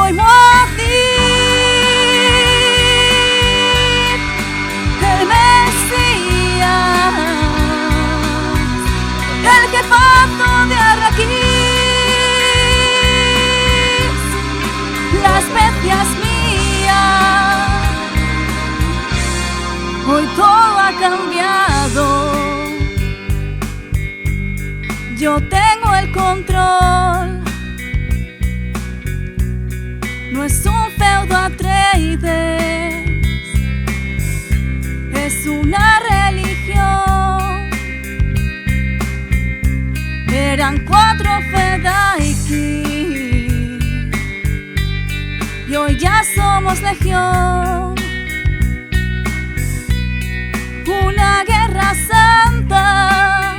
soy Muad'Dib, el Mesías, el jefazo de Arrakis. La especia es mía, hoy todo ha cambiado. Yo tengo el control. No es un feudo Atreides, es una religión. Eran 4 Fedaiki y hoy ya somos legión. Una guerra santa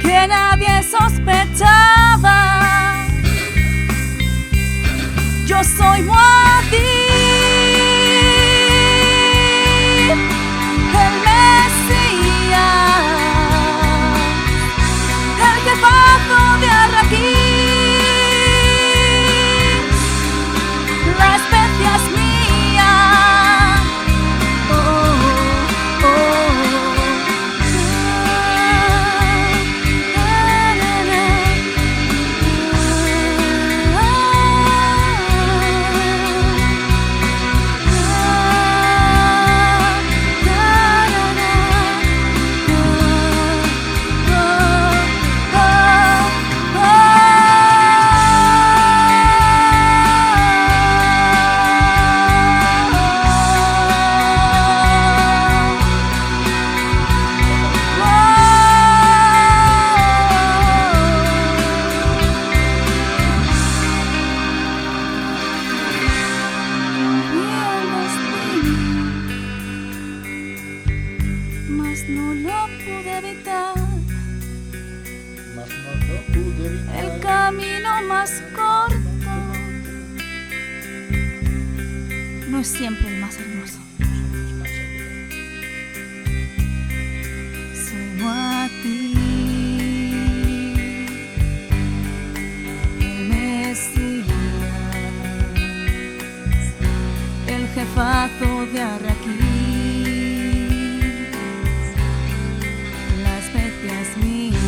que nadie sospechaba. Yo soy Muad'Dib, el Mesías, el jefazo de Arrakis. La especia es mía. Oh, oh, oh. Mas no lo pude evitar. El camino más corto no es siempre el más hermoso. Soy Muad'Dib, el Mesías, el jefazo de Arrakis. La especia es mía.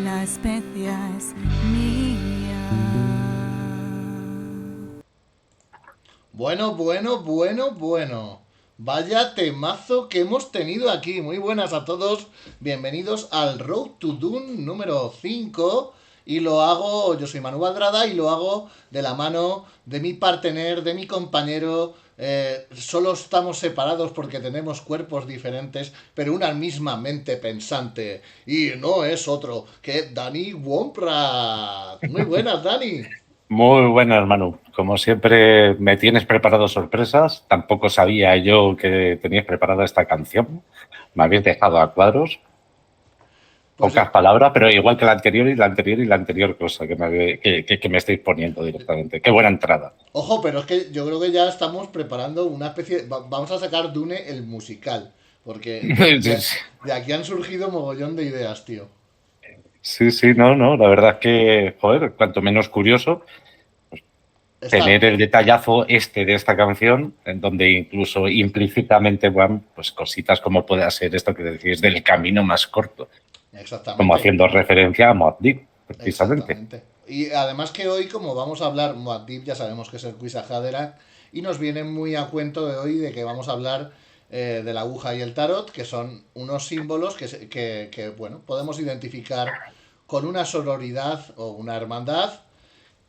La especia es mía. Bueno. Vaya temazo que hemos tenido aquí. Muy buenas a todos. Bienvenidos al Road to Dune número 5. Y lo hago, yo soy Manu Valdrada y lo hago de la mano de mi partener, de mi compañero. Solo estamos separados porque tenemos cuerpos diferentes, pero una misma mente pensante. Y no es otro que Dani Wompratt. Muy buenas, Dani. Muy buenas, Manu. Como siempre, me tienes preparado sorpresas. Tampoco sabía yo que tenías preparada esta canción. Me habéis dejado a cuadros. Pues Pocas palabras, pero igual que la anterior y la anterior y la anterior cosa que me estáis poniendo directamente. Qué buena entrada. Ojo, pero es que yo creo que ya estamos preparando una especie... Vamos a sacar Dune el musical, porque de aquí han surgido mogollón de ideas, tío. Sí, no, la verdad es que, joder, cuanto menos curioso, pues, tener el detallazo de esta canción, en donde incluso implícitamente van pues cositas como puede ser esto que decís del camino más corto. Exactamente. Como haciendo referencia a Muad'Dib, precisamente. Exactamente. Y además que hoy, como vamos a hablar, Muad'Dib ya sabemos que es el Quisahadera, y nos viene muy a cuento de hoy de que vamos a hablar de la aguja y el tarot, que son unos símbolos que bueno, podemos identificar con una sororidad o una hermandad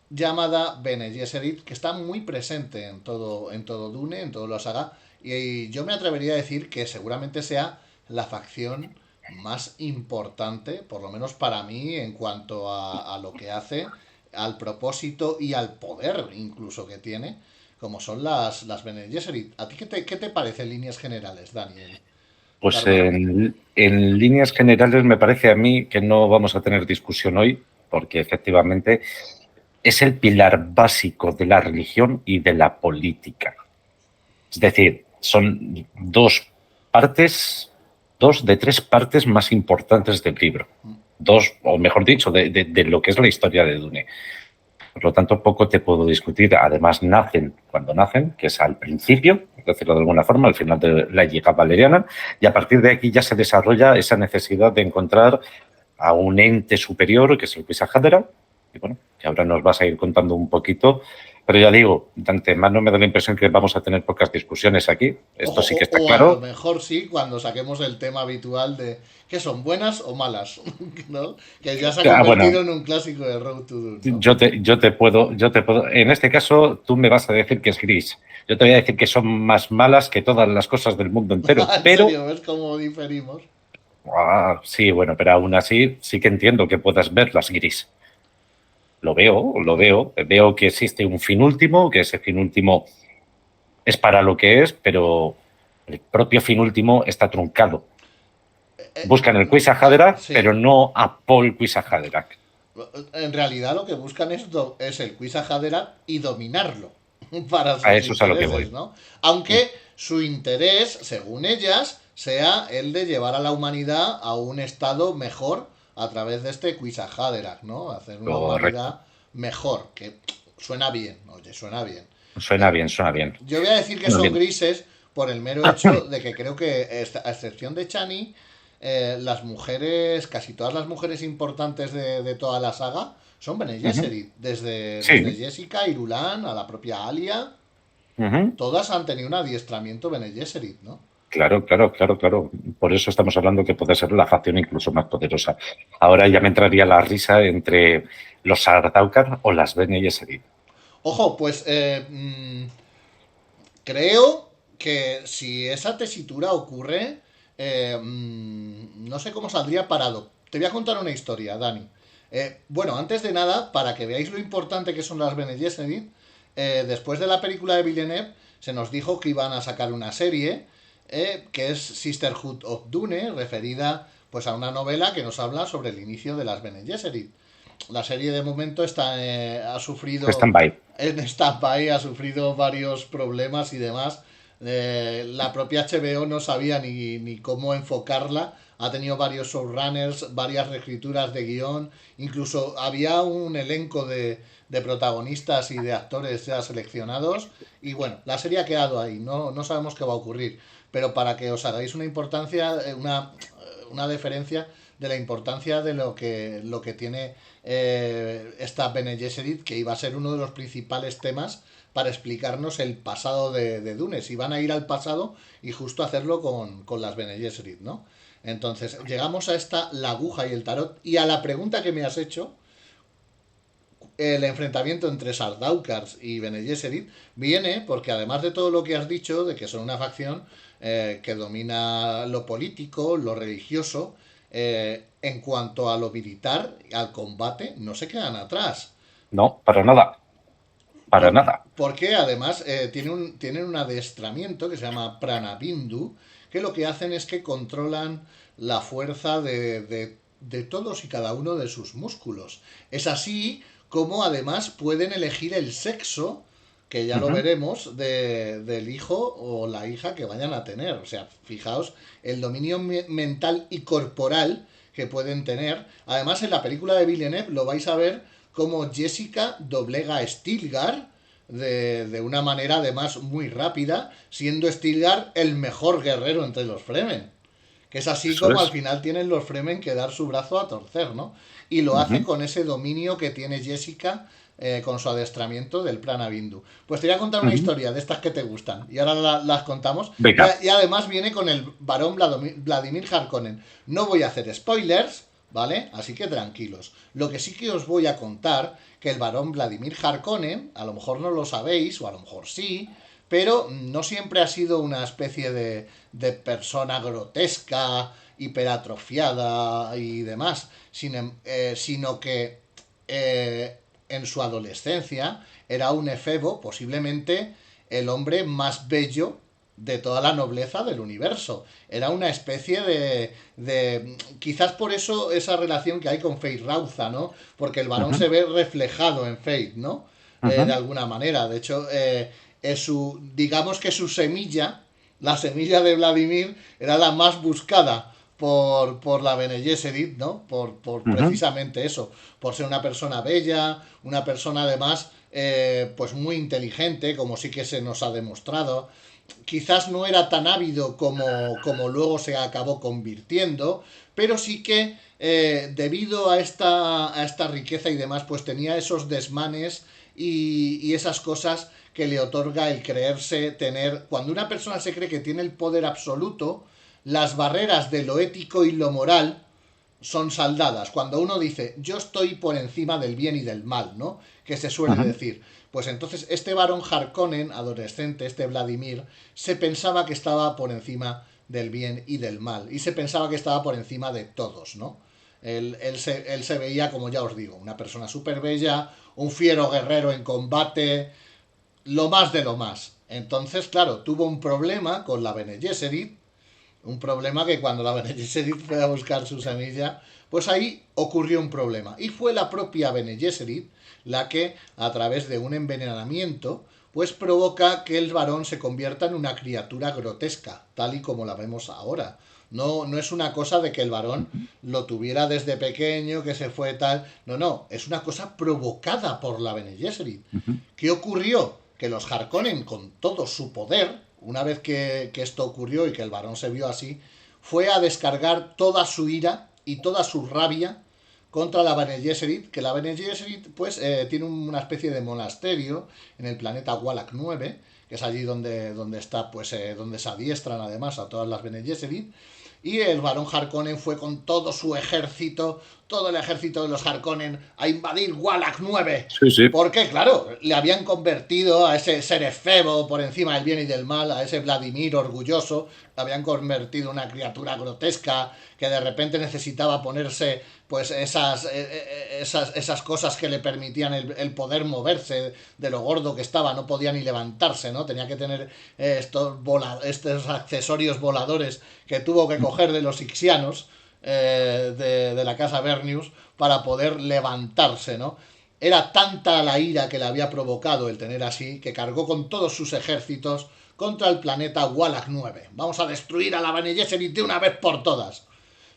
llamada Bene Gesserit, que está muy presente en todo Dune, en todo la saga, y yo me atrevería a decir que seguramente sea la facción más importante, por lo menos para mí, en cuanto a lo que hace, al propósito y al poder incluso que tiene, como son las Bene Gesserit. ¿A ti qué te parece en líneas generales, Daniel? Pues en líneas generales me parece a mí que no vamos a tener discusión hoy, porque efectivamente es el pilar básico de la religión y de la política. Es decir, son dos de tres partes más importantes del libro. dos, o mejor dicho, de lo que es la historia de Dune. Por lo tanto, poco te puedo discutir. Además, nacen cuando nacen, que es al principio, por decirlo de alguna forma, al final de la llegada valeriana, y a partir de aquí ya se desarrolla esa necesidad de encontrar a un ente superior, que es el Quisahadra, y bueno, que ahora nos vas a ir contando un poquito. Pero ya digo, de antemano me da la impresión que vamos a tener pocas discusiones aquí. Esto sí que está O a claro. lo mejor sí, cuando saquemos el tema habitual de que son buenas o malas, ¿no? Que ya se ha convertido Bueno, en un clásico de Road to Dune, ¿no? yo te puedo, en este caso tú me vas a decir que es gris. Yo te voy a decir que son más malas que todas las cosas del mundo entero, En pero serio, ¿ves cómo diferimos? sí, bueno, pero aún así sí que entiendo que puedas verlas gris. Veo que existe un fin último, que ese fin último es para lo que es, pero el propio fin último está truncado. Buscan el Quisahadra, Sí. pero no a Paul Quisahadra. En realidad lo que buscan es el Quisahadra y dominarlo para A sus eso es a lo que intereses, voy. ¿no? Aunque su interés, según ellas, sea el de llevar a la humanidad a un estado mejor a través de este Quisahadra, ¿no? Hacer una Correcto. humanidad mejor, que suena bien, oye, suena bien. Suena bien, suena bien. Yo voy a decir que Bueno, son bien. grises por el mero hecho de que creo que, a excepción de Chani, las mujeres, casi todas las mujeres importantes de toda la saga, son Bene Ujú. Gesserit. Desde Sí. Jessica, Irulan, a la propia Alia, Ujú. todas han tenido un adiestramiento Bene Gesserit, ¿no? Claro, claro, claro, claro. Por eso estamos hablando que puede ser la facción incluso más poderosa. Ahora ya me entraría la risa entre los Sardaukar o las Bene Gesserit. Ojo, pues creo que si esa tesitura ocurre, no sé cómo saldría parado. Te voy a contar una historia, Dani. Bueno, antes de nada, para que veáis lo importante que son las Bene Gesserit, después de la película de Villeneuve, se nos dijo que iban a sacar una serie que es Sisterhood of Dune, referida pues a una novela que nos habla sobre el inicio de las Bene Gesserit. La serie de momento ha sufrido Stand-by. en stand-by, ha sufrido varios problemas y demás. La propia HBO no sabía ni cómo enfocarla. Ha tenido varios showrunners, varias reescrituras de guión. Incluso había un elenco de protagonistas y de actores ya seleccionados. Y bueno, la serie ha quedado ahí. No sabemos qué va a ocurrir. Pero para que os hagáis una importancia, una deferencia de la importancia de lo que tiene esta Bene Gesserit, que iba a ser uno de los principales temas para explicarnos el pasado de Dune. Si van a ir al pasado y justo hacerlo con las Bene Gesserit, ¿no? Entonces, llegamos a esta La aguja y el tarot y a la pregunta que me has hecho, el enfrentamiento entre Sardaukars y Bene Gesserit viene porque además de todo lo que has dicho, de que son una facción que domina lo político, lo religioso, en cuanto a lo militar, al combate, no se quedan atrás. No, para nada. Para Por- nada. porque además tienen un adestramiento que se llama Pranabindu, que lo que hacen es que controlan la fuerza de todos y cada uno de sus músculos. Es así como además pueden elegir el sexo, que ya lo Ujú. veremos, del hijo o la hija que vayan a tener. O sea, fijaos el dominio mental y corporal que pueden tener. Además, en la película de Villeneuve lo vais a ver como Jessica doblega a Stilgar de una manera además muy rápida, siendo Stilgar el mejor guerrero entre los Fremen. Que es así Eso como al es. final tienen los Fremen que dar su brazo a torcer, ¿no? Y lo hace Ujú. con ese dominio que tiene Jessica con su adestramiento del plan Avindu. Pues te voy a contar una Ujú. historia de estas que te gustan y ahora las contamos. Venga. Y además viene con el varón Vladimir Harkonnen. No voy a hacer spoilers, ¿vale? Así que tranquilos. Lo que sí que os voy a contar, que el varón Vladimir Harkonnen, a lo mejor no lo sabéis, o a lo mejor sí, pero no siempre ha sido una especie de persona grotesca, hiperatrofiada y demás, sino que en su adolescencia era un efebo, posiblemente el hombre más bello de toda la nobleza del universo. Era una especie quizás por eso esa relación que hay con Fate Rauza, ¿no? Porque el varón Ujú. se ve reflejado en Fate, ¿no? De Ujú. alguna manera. De hecho, digamos que su semilla, la semilla de Vladimir, era la más buscada por la Bene Gesserit, ¿no? Por precisamente eso, por ser una persona bella, una persona además pues muy inteligente, como sí que se nos ha demostrado. Quizás no era tan ávido como luego se acabó convirtiendo, pero sí que debido a esta riqueza y demás, pues tenía esos desmanes y esas cosas que le otorga el creerse tener. Cuando una persona se cree que tiene el poder absoluto, las barreras de lo ético y lo moral son saldadas. Cuando uno dice, yo estoy por encima del bien y del mal, ¿no? Que se suele decir. Pues entonces este varón Harkonnen, adolescente, este Vladimir, se pensaba que estaba por encima del bien y del mal. Y se pensaba que estaba por encima de todos, ¿no? Él se veía, como ya os digo, una persona súper bella, un fiero guerrero en combate, lo más de lo más. Entonces, claro, tuvo un problema con la Bene Gesserit, un problema que cuando la Bene Gesserit fue a buscar su semilla, pues ahí ocurrió un problema. Y fue la propia Bene Gesserit la que, a través de un envenenamiento, pues provoca que el varón se convierta en una criatura grotesca, tal y como la vemos ahora. No es una cosa de que el varón lo tuviera desde pequeño, que se fue tal. No, es una cosa provocada por la Bene Gesserit. ¿Qué ocurrió? Que los Harkonnen, con todo su poder, una vez que esto ocurrió y que el varón se vio así, fue a descargar toda su ira y toda su rabia contra la Bene Gesserit, que la Bene Gesserit pues tiene una especie de monasterio en el planeta Wallach 9, que es allí donde está, pues donde se adiestran además a todas las Bene Gesserit, y el varón Harkonnen fue con todo su ejército, todo el ejército de los Harkonnen, a invadir Wallach 9. Sí. Porque, claro, le habían convertido a ese ser efebo por encima del bien y del mal, a ese Vladimir orgulloso, le habían convertido en una criatura grotesca que de repente necesitaba ponerse pues esas cosas que le permitían el poder moverse de lo gordo que estaba, no podía ni levantarse, ¿no? Tenía que tener estos accesorios voladores que tuvo que coger de los Ixianos, de la casa Vernius, para poder levantarse, ¿no? Era tanta la ira que le había provocado el tener así, que cargó con todos sus ejércitos contra el planeta Wallach 9. Vamos a destruir a la Bene Gesserit de una vez por todas.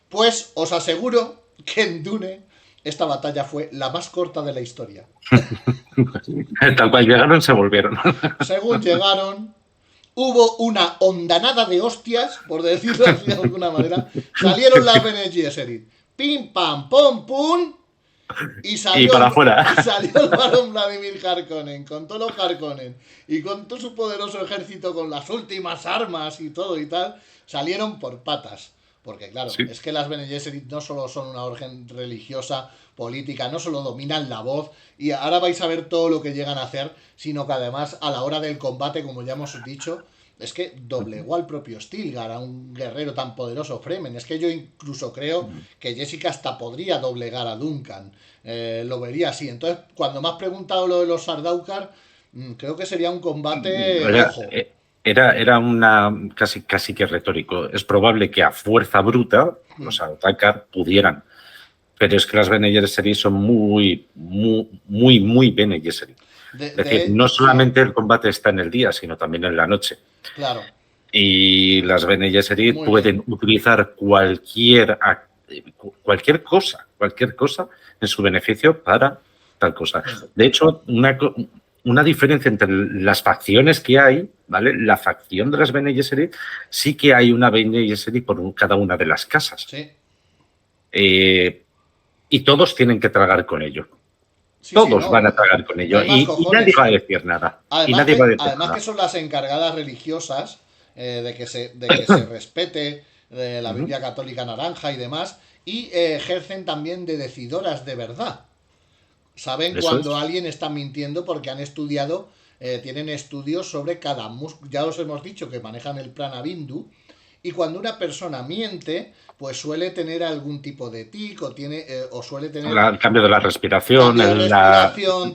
Pues os aseguro que en Dune esta batalla fue la más corta de la historia. Tal cual llegaron, se volvieron. Según llegaron, hubo una hondanada de hostias, por decirlo así de alguna manera. Salieron las Bene Gesserit. Pim, pam, pom, pum. Y salió, para afuera. Salió el varón Vladimir Harkonnen, con todos los Harkonnen y con todo su poderoso ejército, con las últimas armas y todo y tal, salieron por patas. Porque claro, Sí. es que las Bene Gesserit no solo son una orden religiosa, política, no solo dominan la voz, y ahora vais a ver todo lo que llegan a hacer, sino que además a la hora del combate, como ya hemos dicho, es que doblegó al propio Stilgar, a un guerrero tan poderoso, Fremen. Es que yo incluso creo que Jessica hasta podría doblegar a Duncan. Lo vería así. Entonces, cuando me has preguntado lo de los Sardaukar, creo que sería un combate... ojo. Era una casi que retórico. Es probable que a fuerza bruta los Sardaukar pudieran, pero es que las Bene Gesserit son muy Bene Gesserit. Es decir, no solamente el combate está en el día, sino también en la noche. Claro. Y las Bene Gesserit pueden utilizar cualquier cosa en su beneficio para tal cosa. De hecho, una diferencia entre las facciones que hay, ¿vale? La facción de las Bene Gesserit, sí que hay una Bene Gesserit por cada una de las casas. Sí. Y todos tienen que tragar con ello. Sí, todos no, van a tragar con ello. Y nadie va a decir nada. Además que son las encargadas religiosas de que se respete la Biblia católica naranja y demás, y ejercen también de decidoras de verdad. Saben Eso cuando es. alguien está mintiendo porque han estudiado, tienen estudios sobre cada músculo. Ya os hemos dicho que manejan el Prana Bindu. Y cuando una persona miente, pues suele tener algún tipo de tic o suele tener... El cambio de la respiración,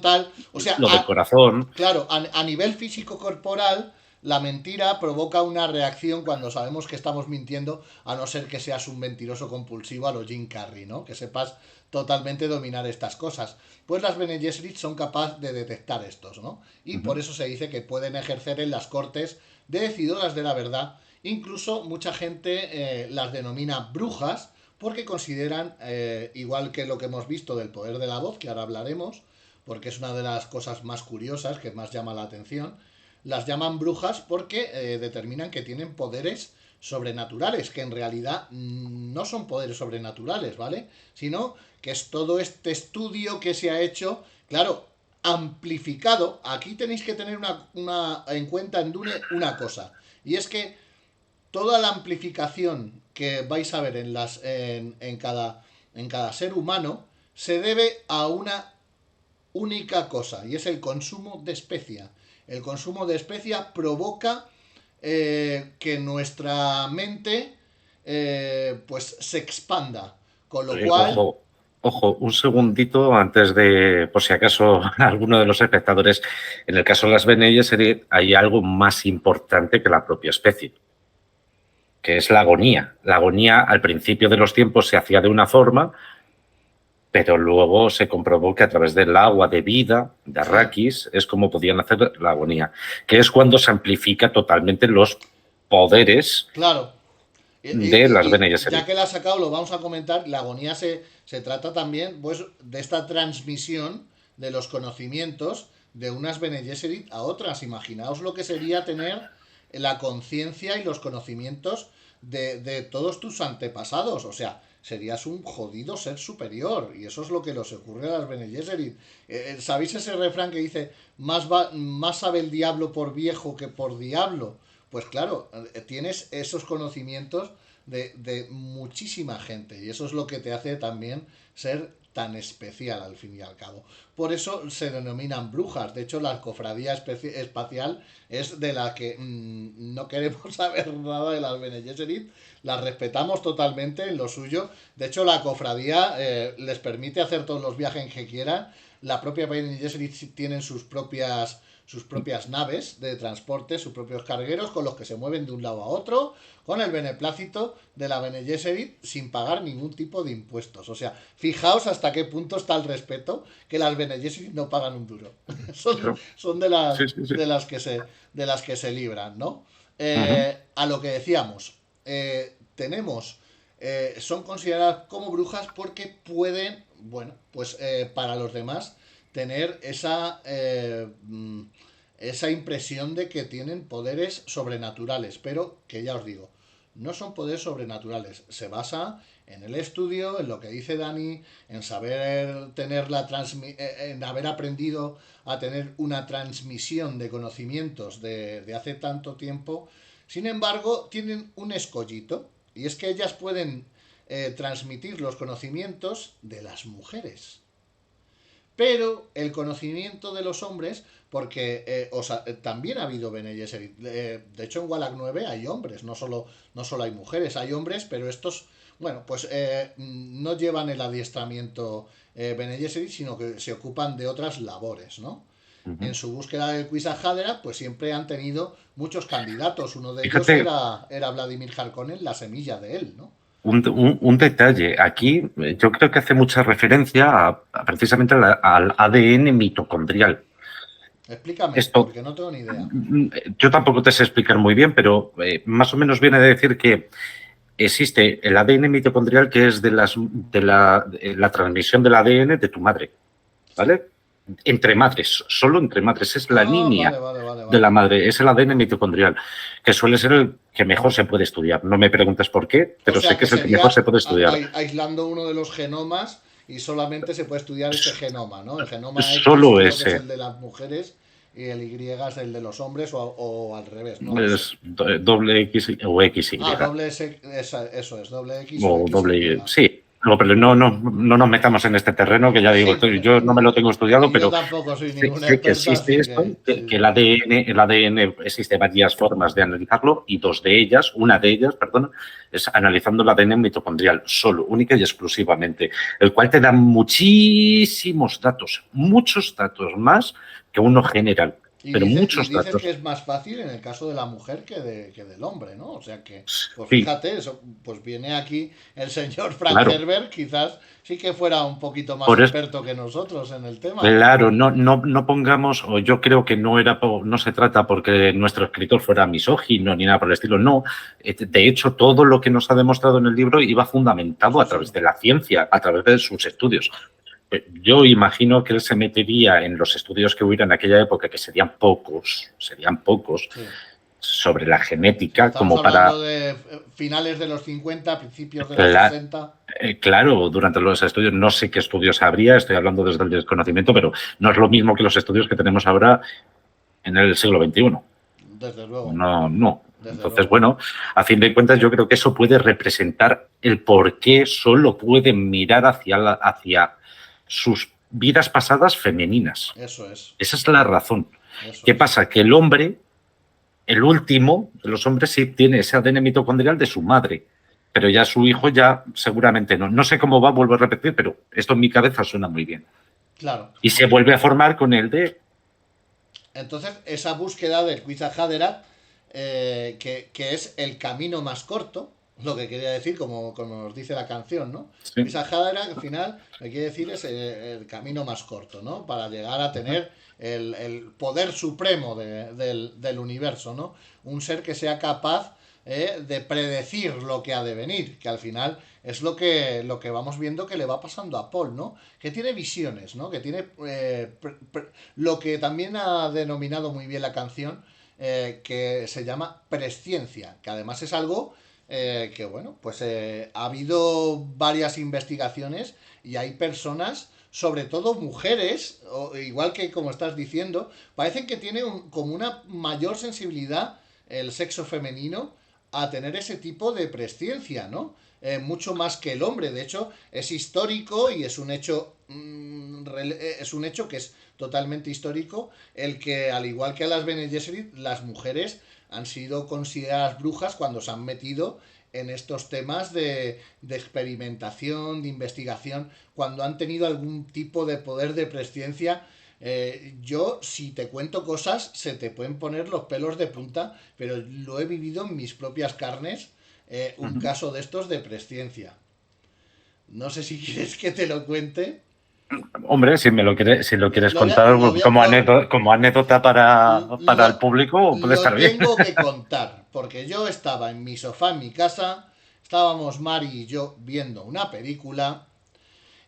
tal. O sea, lo del corazón. Claro, a nivel físico-corporal, la mentira provoca una reacción cuando sabemos que estamos mintiendo, a no ser que seas un mentiroso compulsivo a lo Jim Carrey, ¿no? Que sepas totalmente dominar estas cosas. Pues las Bene Gesserit son capaces de detectar estos, ¿no? Y por eso se dice que pueden ejercer en las cortes de decidoras de la verdad Incluso mucha gente las denomina brujas porque consideran, igual que lo que hemos visto del poder de la voz, que ahora hablaremos, porque es una de las cosas más curiosas que más llama la atención, las llaman brujas porque determinan que tienen poderes sobrenaturales, que en realidad no son poderes sobrenaturales, ¿vale? Sino que es todo este estudio que se ha hecho, claro, amplificado. Aquí tenéis que tener en cuenta, en Dune, una cosa, y es que toda la amplificación que vais a ver en cada ser humano se debe a una única cosa, y es el consumo de especia. El consumo de especia provoca que nuestra mente pues se expanda, con lo cual... Ojo, un segundito antes de, por si acaso, alguno de los espectadores, en el caso de las Bene Gesserit hay algo más importante que la propia especie, que es la agonía. La agonía al principio de los tiempos se hacía de una forma, pero luego se comprobó que a través del agua de vida, de Arrakis, es como podían hacer la agonía, que es cuando se amplifica totalmente los poderes de las Bene Gesserit. Ya que la has sacado, lo vamos a comentar. La agonía se trata también pues, de esta transmisión de los conocimientos de unas Bene Gesserit a otras. Imaginaos lo que sería tener la conciencia y los conocimientos de todos tus antepasados. O sea, serías un jodido ser superior. Y eso es lo que les ocurre a las Bene Gesserit. ¿Sabéis ese refrán que dice más sabe el diablo por viejo que por diablo? Pues claro, tienes esos conocimientos de muchísima gente y eso es lo que te hace también ser tan especial al fin y al cabo. Por eso se denominan brujas. De hecho, la cofradía espacial es de la que no queremos saber nada de las Bene Gesserit. Las respetamos totalmente en lo suyo. De hecho, la cofradía les permite hacer todos los viajes que quieran. La propia Bene Gesserit tienen sus propias naves de transporte, sus propios cargueros con los que se mueven de un lado a otro, con el beneplácito de la Bene Gesserit sin pagar ningún tipo de impuestos. O sea, fijaos hasta qué punto está el respeto, que las Bene Gesserit no pagan un duro. son de las que se libran, ¿no? A lo que decíamos, son consideradas como brujas porque pueden, bueno, pues para los demás tener esa impresión de que tienen poderes sobrenaturales, pero que ya os digo, no son poderes sobrenaturales, se basa en el estudio, en lo que dice Dani, en saber tener en haber aprendido a tener una transmisión de conocimientos de hace tanto tiempo. Sin embargo, tienen un escollito, y es que ellas pueden transmitir los conocimientos de las mujeres. Pero el conocimiento de los hombres, porque también ha habido Bene Gesserit. De hecho, en Wallach 9 hay hombres, no solo hay mujeres, hay hombres, pero estos, bueno, pues no llevan el adiestramiento Bene Gesserit, sino que se ocupan de otras labores, ¿no? En su búsqueda del Quisahadra, pues siempre han tenido muchos candidatos. Uno de ellos era Vladimir Harkonnen, la semilla de él, ¿no? Un detalle, aquí yo creo que hace mucha referencia precisamente al ADN mitocondrial. Explícame, porque no tengo ni idea. Yo tampoco te sé explicar muy bien, pero más o menos viene a decir que existe el ADN mitocondrial que es de la transmisión del ADN de tu madre, ¿vale? Entre madres, solo entre madres, es la línea de la madre, es el ADN mitocondrial, que suele ser el que mejor se puede estudiar. No me preguntes por qué, pero sé que es el que mejor se puede estudiar. Aislando uno de los genomas y solamente se puede estudiar ese genoma, ¿no? El genoma X solo es el de las mujeres y el Y es el de los hombres o al revés, ¿no? Es doble X o XY. Eso es, doble X o doble Y. Sí. No, pero no nos metamos en este terreno, que ya digo, yo no me lo tengo estudiado, pero tampoco soy ninguna sé que existe esto, que el ADN existe varias formas de analizarlo y una de ellas, es analizando el ADN mitocondrial, solo, única y exclusivamente, el cual te da muchísimos datos, muchos datos más que uno general. pero Y muchos dices datos. que es más fácil en el caso de la mujer que del hombre, ¿no? O sea que, pues Sí, fíjate, eso, pues viene aquí el señor Frank claro. Herbert, quizás sí que fuera un poquito más Por eso, experto que nosotros en el tema. claro, no pongamos, o yo creo que no se trata porque nuestro escritor fuera misógino ni nada por el estilo, no. De hecho, todo lo que nos ha demostrado en el libro iba fundamentado Sí, a sí, través de la ciencia, a través de sus estudios. Yo imagino que él se metería en los estudios que hubiera en aquella época, que serían pocos, sí. sobre la Sí, genética, estamos como hablando para, de finales de los 50, principios de los cla- 60. claro, durante los estudios, no sé qué estudios habría, estoy hablando desde el desconocimiento, pero no es lo mismo que los estudios que tenemos ahora en el siglo XXI. Desde luego, No, no. desde Entonces, luego. bueno, a fin de cuentas, yo creo que eso puede representar el por qué solo pueden mirar hacia sus vidas pasadas femeninas. Eso es, Esa es la razón. eso ¿Qué es. pasa? Que el hombre, el último de los hombres, sí tiene ese ADN mitocondrial de su madre, pero ya su hijo ya seguramente no. No sé cómo va, vuelvo a repetir, pero esto en mi cabeza suena muy bien. Claro. Y se vuelve a formar con el de... Entonces, esa búsqueda del Quizajadera, que es el camino más corto, lo que quería decir, como nos dice la canción, ¿no? Sí. Quizajadera, al final, lo que quiere decir es el camino más corto, ¿no? Para llegar a tener el poder supremo del universo, ¿no? Un ser que sea capaz de predecir lo que ha de venir, que al final es lo que vamos viendo que le va pasando a Paul, ¿no? Que tiene visiones, ¿no? Que tiene lo que también ha denominado muy bien la canción, que se llama presciencia, que además es algo que, bueno, pues ha habido varias investigaciones y hay personas, sobre todo mujeres, igual que como estás diciendo, parecen que tiene como una mayor sensibilidad el sexo femenino a tener ese tipo de presciencia, ¿no? Mucho más que el hombre. De hecho, es histórico y es un hecho es un hecho que es totalmente histórico el que, al igual que a las Bene Gesserit, las mujeres han sido consideradas brujas cuando se han metido en estos temas de experimentación, de investigación, cuando han tenido algún tipo de poder de presciencia. Yo, si te cuento cosas, se te pueden poner los pelos de punta, pero lo he vivido en mis propias carnes, un caso de estos de presciencia. No sé si quieres que te lo cuente. Hombre, si lo quieres Lo, voy a- contar lo, voy a- como anécdota para el público, puede lo estar bien. tengo que contar, porque yo estaba en mi sofá en mi casa, estábamos Mari y yo viendo una película,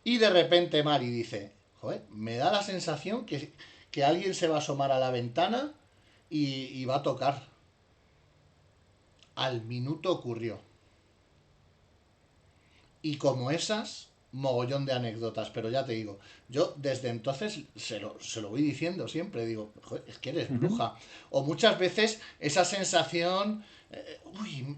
y de repente Mari dice, joder, me da la sensación que alguien se va a asomar a la ventana y va a tocar. Al minuto ocurrió. Y como esas, mogollón de anécdotas, pero ya te digo, yo desde entonces se lo voy diciendo siempre, digo, joder, es que eres bruja. O muchas veces esa sensación, uy,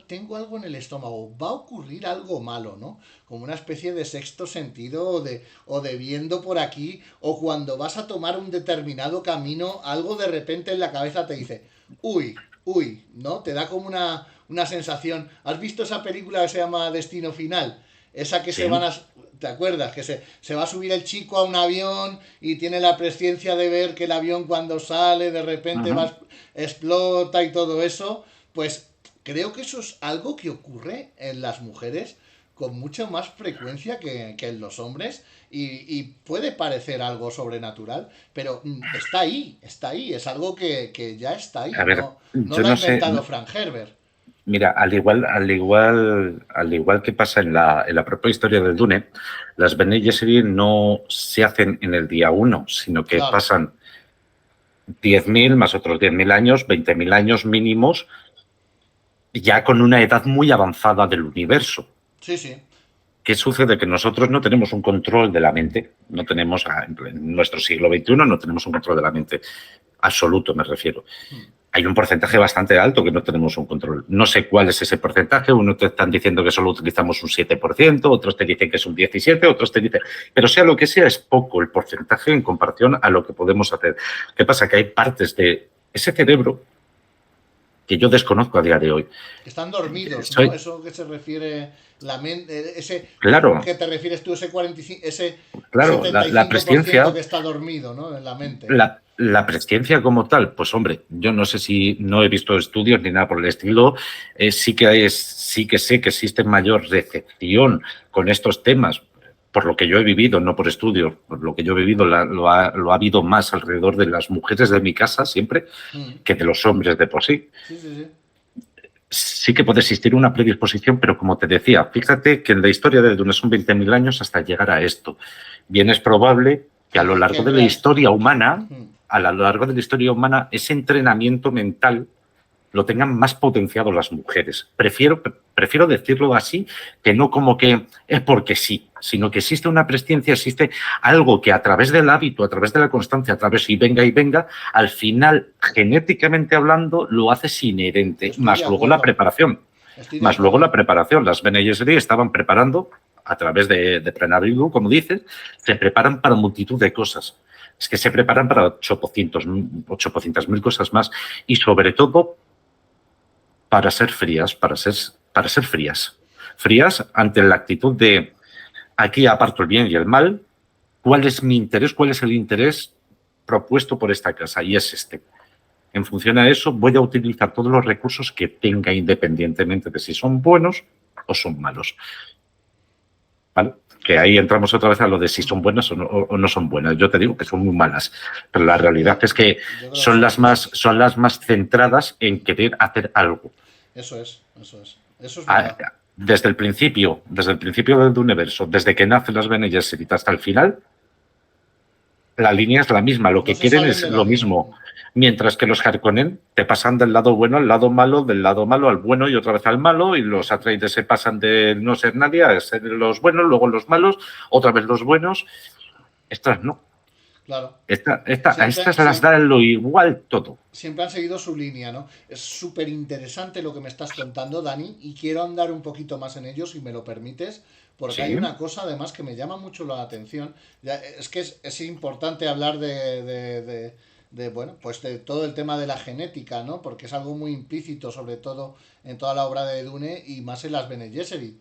tengo algo en el estómago, va a ocurrir algo malo, ¿no? Como una especie de sexto sentido o de viendo por aquí, o cuando vas a tomar un determinado camino, algo de repente en la cabeza te dice, uy, uy, ¿no? Te da como una sensación. ¿Has visto esa película que se llama Destino Final? Esa que Sí. se van a... ¿Te acuerdas? Que se va a subir el chico a un avión y tiene la presciencia de ver que el avión cuando sale de repente explota y todo eso. Pues creo que eso es algo que ocurre en las mujeres con mucha más frecuencia que en los hombres y puede parecer algo sobrenatural, pero está ahí, es algo que ya está ahí, A ver, no yo lo ha no sé. inventado Frank Herbert. Mira, al igual que pasa en la propia historia del Dune, las Bene Gesserit no se hacen en el día 1, sino que Claro, pasan 10.000 más otros 10.000 años, 20.000 años mínimos, ya con una edad muy avanzada del universo. sí, sí, ¿Qué sucede? Que nosotros no tenemos un control de la mente, no tenemos, en nuestro siglo XXI no tenemos un control de la mente, absoluto me refiero. Hay un porcentaje bastante alto que no tenemos un control. No sé cuál es ese porcentaje, unos te están diciendo que solo utilizamos un 7%, otros te dicen que es un 17%, otros te dicen... Pero sea lo que sea, es poco el porcentaje en comparación a lo que podemos hacer. ¿Qué pasa? Que hay partes de ese cerebro que yo desconozco a día de hoy. están dormidos, ¿no? Eso que se refiere la mente, Claro. que te refieres tú, ese 45, ese Claro, 75% la presciencia... que está dormido, ¿no? En la mente. La presciencia como tal, pues hombre, yo no sé si no he visto estudios ni nada por el estilo, sí que sé que existe mayor recepción con estos temas, por lo que yo he vivido, no por estudios, por lo que yo he vivido lo ha habido más alrededor de las mujeres de mi casa siempre que de los hombres de por sí. Sí. Sí que puede existir una predisposición, pero como te decía, fíjate que en la historia de Dune son 20.000 años hasta llegar a esto. Bien es probable que a lo largo de la historia humana, ese entrenamiento mental lo tengan más potenciado las mujeres. Prefiero decirlo así, que no como que es porque sí, sino que existe una presciencia, existe algo que a través del hábito, a través de la constancia, a través y venga, al final, genéticamente hablando, lo haces inherente, más luego la preparación. Más luego la preparación. Las Bene Gesserit estaban preparando, a través de Prenavidu, como dices, se preparan para multitud de cosas. Es que se preparan para 800.000 cosas más y sobre todo para ser frías, para ser frías. Frías ante la actitud de aquí aparto el bien y el mal, ¿cuál es mi interés? ¿Cuál es el interés propuesto por esta casa? Y es este. En función a eso voy a utilizar todos los recursos que tenga independientemente de si son buenos o son malos. ¿Vale? Que ahí entramos otra vez a lo de si son buenas o no son buenas. Yo te digo que son muy malas, pero la realidad es que son las más centradas en querer hacer algo. Eso es verdad. Desde el principio del universo, desde que nacen las Bene Gesserit hasta el final, la línea es la misma, lo que quieren es lo mismo. Mientras que los Harkonnen te pasan del lado bueno al lado malo, del lado malo al bueno y otra vez al malo, y los Atreides se pasan de no ser nadie a ser los buenos, luego los malos, otra vez los buenos. Estas no. Claro. A estas las da lo igual todo. Siempre han seguido su línea, ¿no? Es súper interesante lo que me estás contando, Dani, y quiero andar un poquito más en ello, si me lo permites, porque Sí. hay una cosa además que me llama mucho la atención. Es que es importante hablar de bueno, pues de todo el tema de la genética, ¿no? Porque es algo muy implícito, sobre todo en toda la obra de Dune y más en las Bene Gesserit.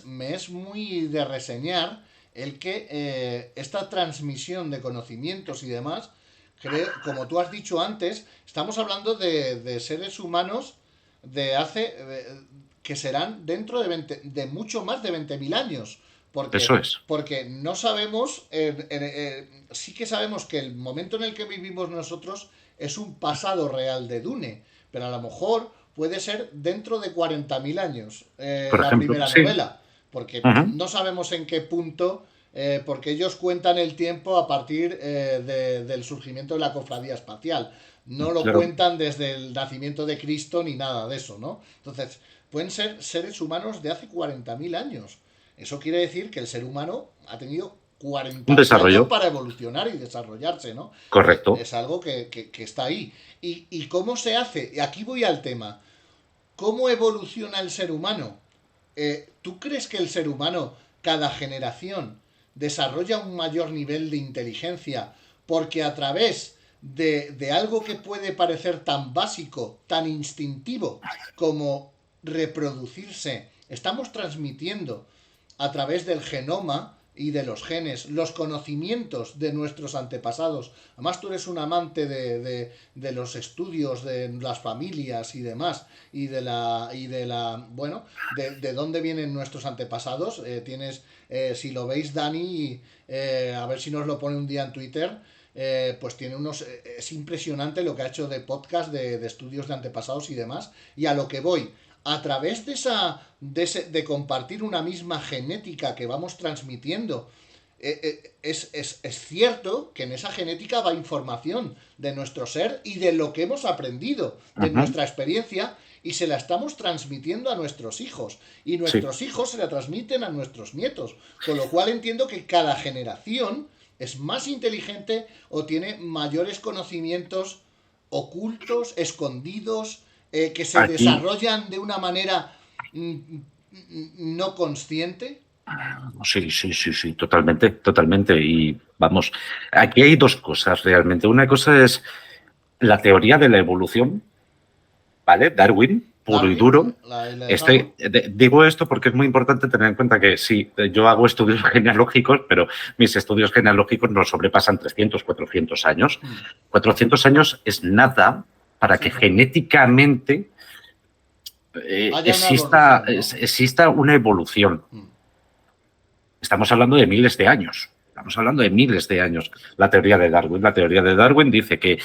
Me es muy de reseñar el que esta transmisión de conocimientos y demás, como tú has dicho antes, estamos hablando de seres humanos de hace que serán dentro de mucho más de 20.000 años. Eso es. Porque no sabemos, sí que sabemos que el momento en el que vivimos nosotros es un pasado real de Dune, pero a lo mejor puede ser dentro de 40.000 años Por ejemplo, primera sí. novela, porque no sabemos en qué punto, porque ellos cuentan el tiempo a partir del surgimiento de la cofradía espacial. No lo Claro. cuentan desde el nacimiento de Cristo ni nada de eso, ¿no? Entonces, pueden ser seres humanos de hace 40.000 años. Eso quiere decir que el ser humano ha tenido 40 Un desarrollo. años para evolucionar y desarrollarse, ¿no? Correcto. Es algo que está ahí. ¿Y cómo se hace? Y aquí voy al tema. ¿Cómo evoluciona el ser humano? ¿Tú crees que el ser humano, cada generación, desarrolla un mayor nivel de inteligencia porque a través de algo que puede parecer tan básico, tan instintivo como reproducirse, estamos transmitiendo a través del genoma y de los genes los conocimientos de nuestros antepasados? Además, tú eres un amante de los estudios de las familias y demás, y de dónde vienen nuestros antepasados. Si lo veis, Dani, a ver si nos lo pone un día en Twitter, pues tiene es impresionante lo que ha hecho de podcast, de estudios de antepasados y demás. Y a lo que voy, a través de compartir una misma genética que vamos transmitiendo, es cierto que en esa genética va información de nuestro ser y de lo que hemos aprendido, de nuestra experiencia, y se la estamos transmitiendo a nuestros hijos. Y nuestros hijos se la transmiten a nuestros nietos. Con lo cual entiendo que cada generación es más inteligente o tiene mayores conocimientos ocultos, escondidos, que se desarrollan de una manera no consciente. Sí, totalmente. Y vamos, aquí hay dos cosas realmente. Una cosa es la teoría de la evolución, ¿vale? Darwin, puro y Darwin, duro. la isla de Darwin. Digo esto porque es muy importante tener en cuenta que sí, yo hago estudios genealógicos, pero mis estudios genealógicos no sobrepasan 300, 400 años. 400 años es nada para que genéticamente exista una evolución. Estamos hablando de miles de años. Estamos hablando de miles de años. La teoría de Darwin dice que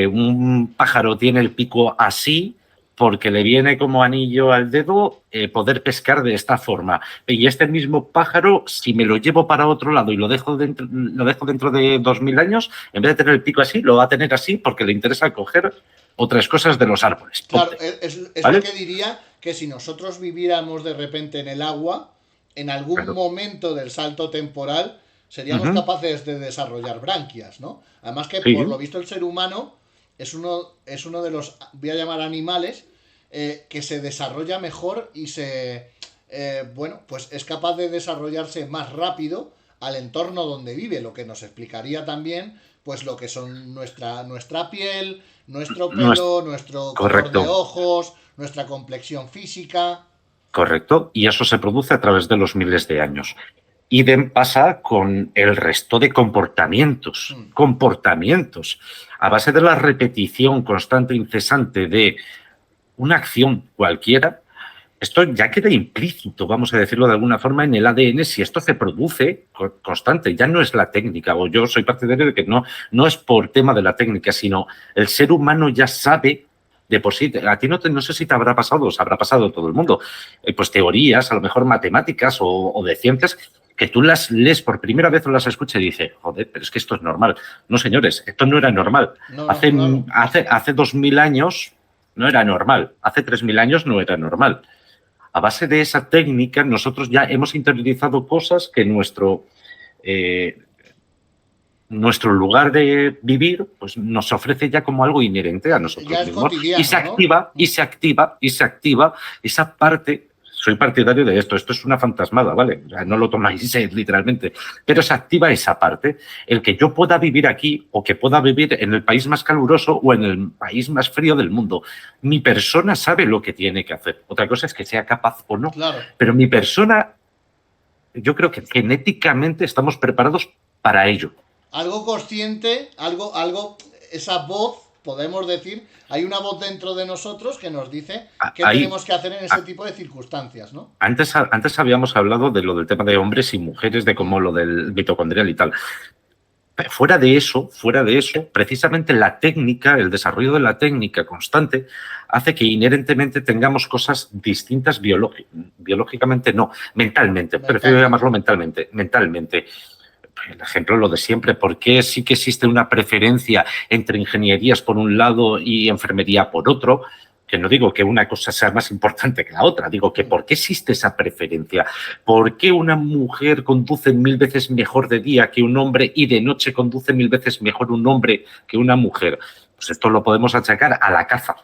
un pájaro tiene el pico así porque le viene como anillo al dedo poder pescar de esta forma. Y este mismo pájaro, si me lo llevo para otro lado y lo dejo dentro de 2000 años, en vez de tener el pico así, lo va a tener así porque le interesa coger otras cosas de los árboles. Claro, es ¿vale? Lo que diría que si nosotros viviéramos de repente en el agua, en algún momento del salto temporal, seríamos capaces de desarrollar branquias, ¿no? Además que, por lo visto, el ser humano es uno de los, voy a llamar animales, que se desarrolla mejor y pues es capaz de desarrollarse más rápido al entorno donde vive, lo que nos explicaría también pues lo que son nuestra piel, nuestro pelo, nuestro color de ojos, nuestra complexión física. Correcto, y eso se produce a través de los miles de años. Idem pasa con el resto de comportamientos. Comportamientos. A base de la repetición constante e incesante de una acción cualquiera, esto ya queda implícito, vamos a decirlo de alguna forma, en el ADN si esto se produce constante. Ya no es la técnica, o yo soy partidario de que no es por tema de la técnica, sino el ser humano ya sabe de por sí. A ti no sé si te habrá pasado, os habrá pasado a todo el mundo, pues teorías, a lo mejor matemáticas o de ciencias, que tú las lees por primera vez o las escuchas y dices, joder, pero es que esto es normal. No, señores, esto no era normal. Hace 2000 años no era normal. Hace 3000 años no era normal. A base de esa técnica, nosotros ya hemos interiorizado cosas que nuestro lugar de vivir pues nos ofrece ya como algo inherente a nosotros mismos. Y se activa, ¿no? y se activa esa parte. Soy partidario de esto es una fantasmada, ¿vale? O sea, no lo tomáis literalmente, pero se activa esa parte. El que yo pueda vivir aquí o que pueda vivir en el país más caluroso o en el país más frío del mundo. Mi persona sabe lo que tiene que hacer. Otra cosa es que sea capaz o no. Claro. Pero mi persona, yo creo que genéticamente estamos preparados para ello. Algo consciente, algo, esa voz, podemos decir, hay una voz dentro de nosotros que nos dice qué tenemos que hacer en ese tipo de circunstancias, ¿no? Antes habíamos hablado de lo del tema de hombres y mujeres, de cómo lo del mitocondrial y tal. Fuera de eso, precisamente la técnica, el desarrollo de la técnica constante, hace que inherentemente tengamos cosas distintas biológicamente, no, mentalmente. Prefiero llamarlo mentalmente. El ejemplo, lo de siempre, ¿por qué sí que existe una preferencia entre ingenierías por un lado y enfermería por otro? Que no digo que una cosa sea más importante que la otra, digo que ¿por qué existe esa preferencia? ¿Por qué una mujer conduce 1000 veces mejor de día que un hombre y de noche conduce 1000 veces mejor un hombre que una mujer? Pues esto lo podemos achacar a la caza.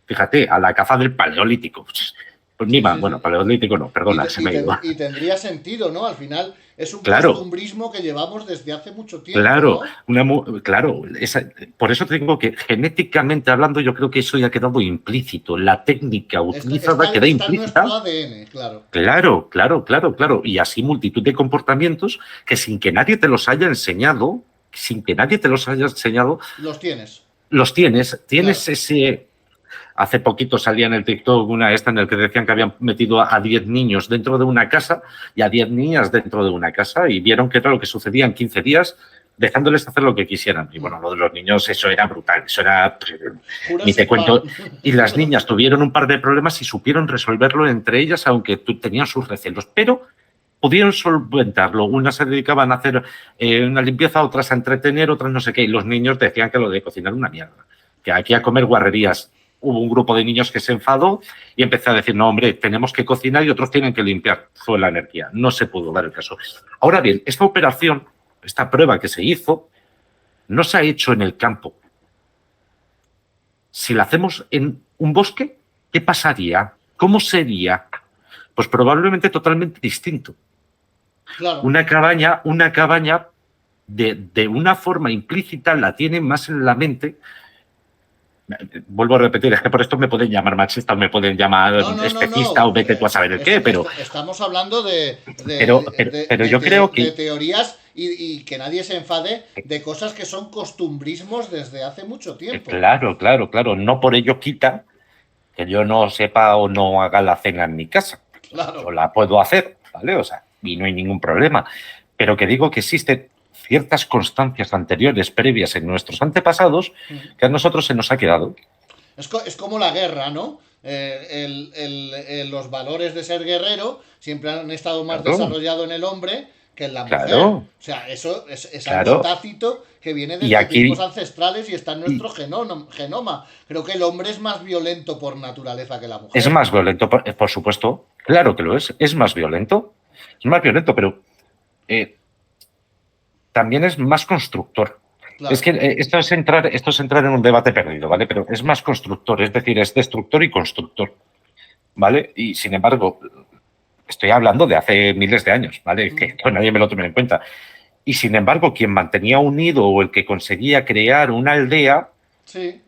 Fíjate, a la caza del Paleolítico. Pues ni más, bueno, Paleolítico no, perdona, se me ha ido. Y tendría sentido, ¿no? Al final es un costumbrismo que llevamos desde hace mucho tiempo. Claro, ¿no? Por eso te digo que genéticamente hablando yo creo que eso ya ha quedado implícito. La técnica utilizada queda implícita. En nuestro ADN, claro. Claro. Y así multitud de comportamientos que sin que nadie te los haya enseñado, Los tienes. Tienes ese... Hace poquito salía en el TikTok una en el que decían que habían metido a 10 niños dentro de una casa y a 10 niñas dentro de una casa y vieron que era lo que sucedía en 15 días dejándoles hacer lo que quisieran. Y bueno, lo de los niños, eso era brutal, eso era... Ni te cuento. Y las niñas tuvieron un par de problemas y supieron resolverlo entre ellas, aunque tenían sus recelos, pero pudieron solventarlo. Unas se dedicaban a hacer una limpieza, otras a entretener, otras no sé qué. Y los niños decían que lo de cocinar una mierda, que aquí a comer guarrerías. Hubo un grupo de niños que se enfadó y empezó a decir, no, hombre, tenemos que cocinar y otros tienen que limpiar. Fue la energía. No se pudo dar el caso. Ahora bien, esta operación, esta prueba que se hizo, no se ha hecho en el campo. Si la hacemos en un bosque, ¿qué pasaría? ¿Cómo sería? Pues probablemente totalmente distinto. Claro. Una cabaña de una forma implícita la tiene más en la mente vuelvo a repetir, es que por esto me pueden llamar machista o me pueden llamar especista o vete tú a saber el qué, pero... Estamos hablando pero yo creo que... de teorías y que nadie se enfade de cosas que son costumbrismos desde hace mucho tiempo. Claro. No por ello quita que yo no sepa o no haga la cena en mi casa. Claro. Yo la puedo hacer, ¿vale? O sea, y no hay ningún problema. Pero que digo que existen ciertas constancias anteriores, previas en nuestros antepasados, que a nosotros se nos ha quedado. Es como la guerra, ¿no? Los valores de ser guerrero siempre han estado más desarrollados en el hombre que en la mujer. O sea, eso es algo tácito que viene de los tiempos ancestrales y está en nuestro genoma. Creo que el hombre es más violento por naturaleza que la mujer. Es más violento, por supuesto. Claro que lo es. Es más violento. Es más violento, pero también es más constructor. Claro. Es que esto es entrar en un debate perdido, ¿vale? Pero es más constructor, es decir, es destructor y constructor, ¿vale? Y sin embargo, estoy hablando de hace miles de años, ¿vale? Que nadie me lo tome en cuenta. Y sin embargo, quien mantenía unido o el que conseguía crear una aldea, sí,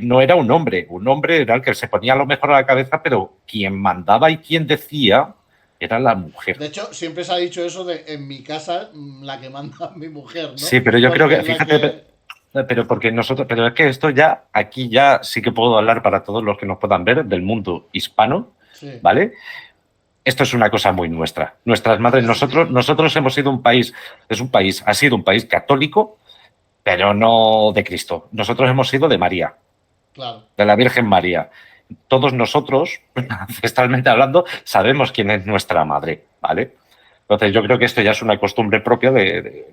no era un hombre. Un hombre era el que se ponía a lo mejor a la cabeza, pero quien mandaba y quien decía era la mujer. De hecho, siempre se ha dicho eso de en mi casa la que manda mi mujer, ¿no? Sí, pero yo creo que, fíjate, pero porque nosotros, pero es que esto ya, aquí ya sí que puedo hablar para todos los que nos puedan ver del mundo hispano, sí. ¿Vale? Esto es una cosa muy nuestra. Nuestras madres, nosotros hemos sido ha sido un país católico, pero no de Cristo. Nosotros hemos sido de María, claro. De la Virgen María. Todos nosotros, ancestralmente hablando, sabemos quién es nuestra madre, ¿vale? Entonces yo creo que esto ya es una costumbre propia de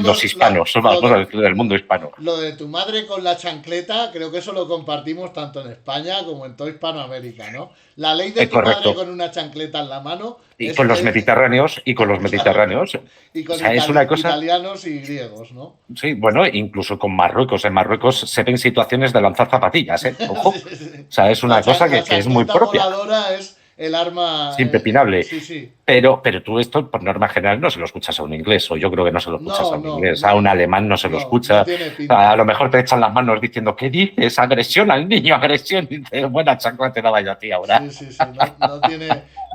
los hispanos, del mundo hispano. Lo de tu madre con la chancleta, creo que eso lo compartimos tanto en España como en toda Hispanoamérica, ¿no? La ley de tu madre con una chancleta en la mano... Y con los mediterráneos, Y con es una cosa... italianos y griegos, ¿no? Sí, bueno, incluso con Marruecos. En Marruecos se ven situaciones de lanzar zapatillas, ¿eh? Ojo. Sí. O sea, es una cosa que es muy propia. La voladora es el arma... impepinable. Sí. Pero tú esto, por norma general, no se lo escuchas a un inglés, o yo creo que no se lo escuchas a un inglés. A un alemán no se lo escucha. A lo mejor te echan las manos diciendo, ¿qué dices? Agresión al niño, agresión. Y dices, buena chancla te daba yo a ti ahora. Sí.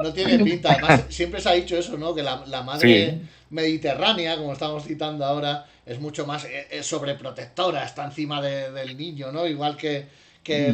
No tiene pinta. Además, siempre se ha dicho eso, ¿no? Que la madre mediterránea, como estamos citando ahora, es mucho más sobreprotectora, está encima del niño, ¿no? Igual que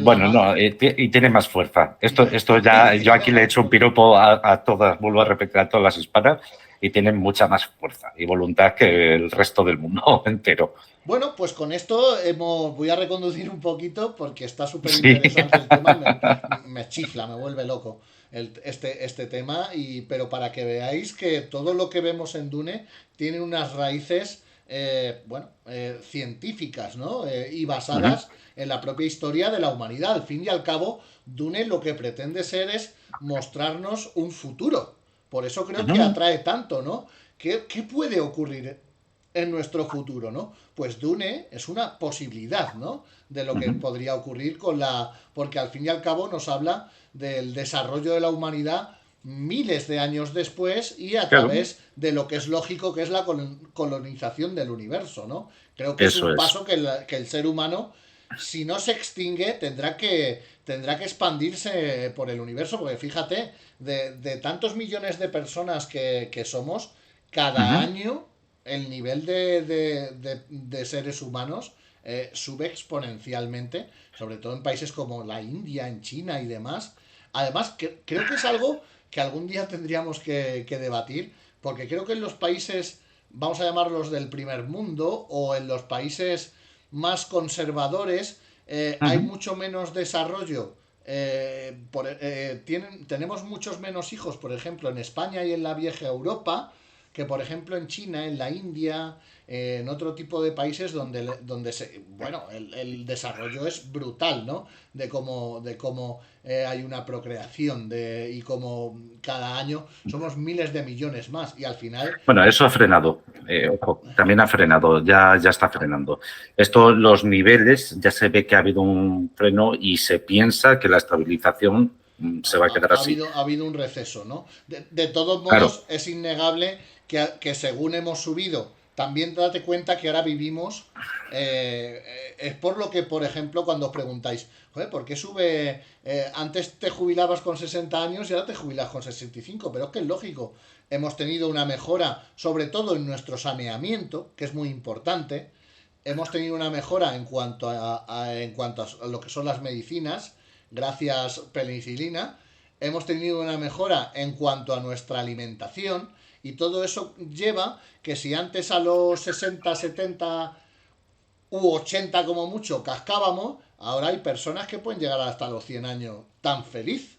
bueno, no, y tiene más fuerza. Esto ya, yo aquí le he hecho un piropo a todas, vuelvo a repetir, a todas las hispanas, y tienen mucha más fuerza y voluntad que el resto del mundo entero. Bueno, pues con esto voy a reconducir un poquito porque está súper interesante el tema, me chifla, me vuelve loco este tema, pero para que veáis que todo lo que vemos en Dune tiene unas raíces científicas, ¿no? Y basadas en la propia historia de la humanidad. Al fin y al cabo, Dune lo que pretende ser es mostrarnos un futuro. Por eso creo que atrae tanto, ¿no? ¿Qué puede ocurrir en nuestro futuro, ¿no? Pues Dune es una posibilidad, ¿no? De lo que podría ocurrir porque al fin y al cabo nos habla del desarrollo de la humanidad miles de años después y a través de lo que es lógico, que es la colonización del universo, ¿no? Creo que es un paso que el ser humano, si no se extingue, tendrá que expandirse por el universo, porque fíjate, de tantos millones de personas que somos, cada año el nivel de seres humanos sube exponencialmente, sobre todo en países como la India, en China y demás. Además, creo que es algo que algún día tendríamos que debatir, porque creo que en los países, vamos a llamarlos del primer mundo, o en los países más conservadores, hay mucho menos desarrollo. Tenemos muchos menos hijos, por ejemplo, en España y en la vieja Europa, que por ejemplo en China, en la India, en otro tipo de países donde el desarrollo es brutal, ¿no? De cómo hay una procreación y cómo cada año somos miles de millones más y al final... Bueno, eso ha frenado, ojo, también ha frenado, ya está frenando. Los niveles, ya se ve que ha habido un freno y se piensa que la estabilización se va a quedar así. Ha habido un receso, ¿no? De todos modos, es innegable que según hemos subido también date cuenta que ahora vivimos, es por lo que, por ejemplo, cuando os preguntáis, joder, ¿por qué sube? Antes te jubilabas con 60 años y ahora te jubilas con 65, pero es que es lógico. Hemos tenido una mejora, sobre todo en nuestro saneamiento, que es muy importante. Hemos tenido una mejora en cuanto a lo que son las medicinas, gracias penicilina. Hemos tenido una mejora en cuanto a nuestra alimentación y todo eso lleva que si antes a los 60, 70 u 80 como mucho cascábamos, ahora hay personas que pueden llegar hasta los 100 años tan feliz,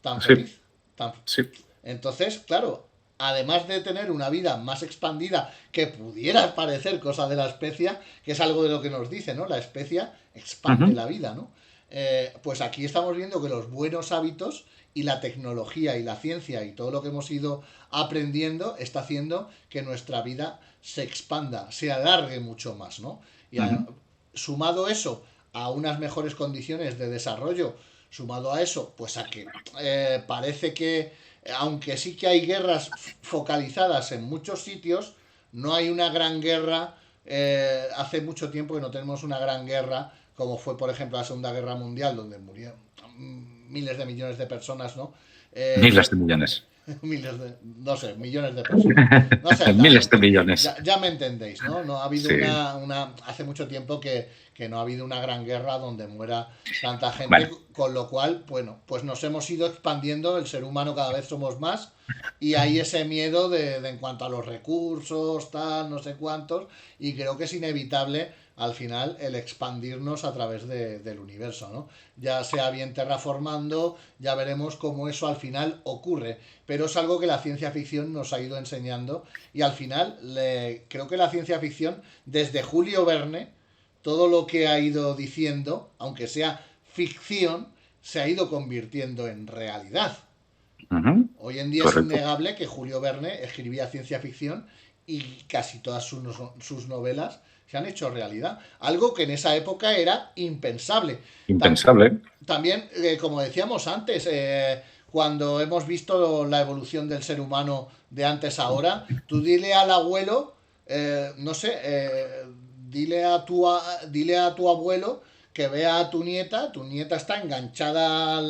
tan Sí, feliz, tan... sí. Entonces, claro, además de tener una vida más expandida que pudiera parecer cosa de la especia, que es algo de lo que nos dice, ¿no? La especia expande Ujú. la vida, ¿no? Pues aquí estamos viendo que los buenos hábitos y la tecnología y la ciencia y todo lo que hemos ido aprendiendo está haciendo que nuestra vida se expanda, se alargue mucho más, ¿no? Y Ujú. sumado eso a unas mejores condiciones de desarrollo, sumado a eso, pues a que parece que, aunque sí que hay guerras focalizadas en muchos sitios, no hay una gran guerra. Hace mucho tiempo que no tenemos una gran guerra, como fue, por ejemplo, la Segunda Guerra Mundial, donde murieron miles de millones de personas, ¿no? Miles de millones. Miles de, no sé, millones de personas. No sé, Miles de millones. ya me entendéis, ¿no? No ha habido Sí. hace mucho tiempo que no ha habido una gran guerra donde muera tanta gente, Bueno, con lo cual, bueno, pues nos hemos ido expandiendo, el ser humano cada vez somos más, y hay ese miedo de en cuanto a los recursos, tal, no sé cuántos, y creo que es inevitable al final el expandirnos a través del universo, ¿no? Ya sea bien terraformando, ya veremos cómo eso al final ocurre, pero es algo que la ciencia ficción nos ha ido enseñando y al final creo que la ciencia ficción, desde Julio Verne, todo lo que ha ido diciendo, aunque sea ficción, se ha ido convirtiendo en realidad. ujú, Hoy en día es correcto. innegable que Julio Verne escribía ciencia ficción y casi todas sus novelas se han hecho realidad. Algo que en esa época era impensable. Tam- Impensable. También, como decíamos antes, cuando hemos visto la evolución del ser humano de antes a ahora, tú dile al abuelo, no sé, dile a tu abuelo que vea a tu nieta está enganchada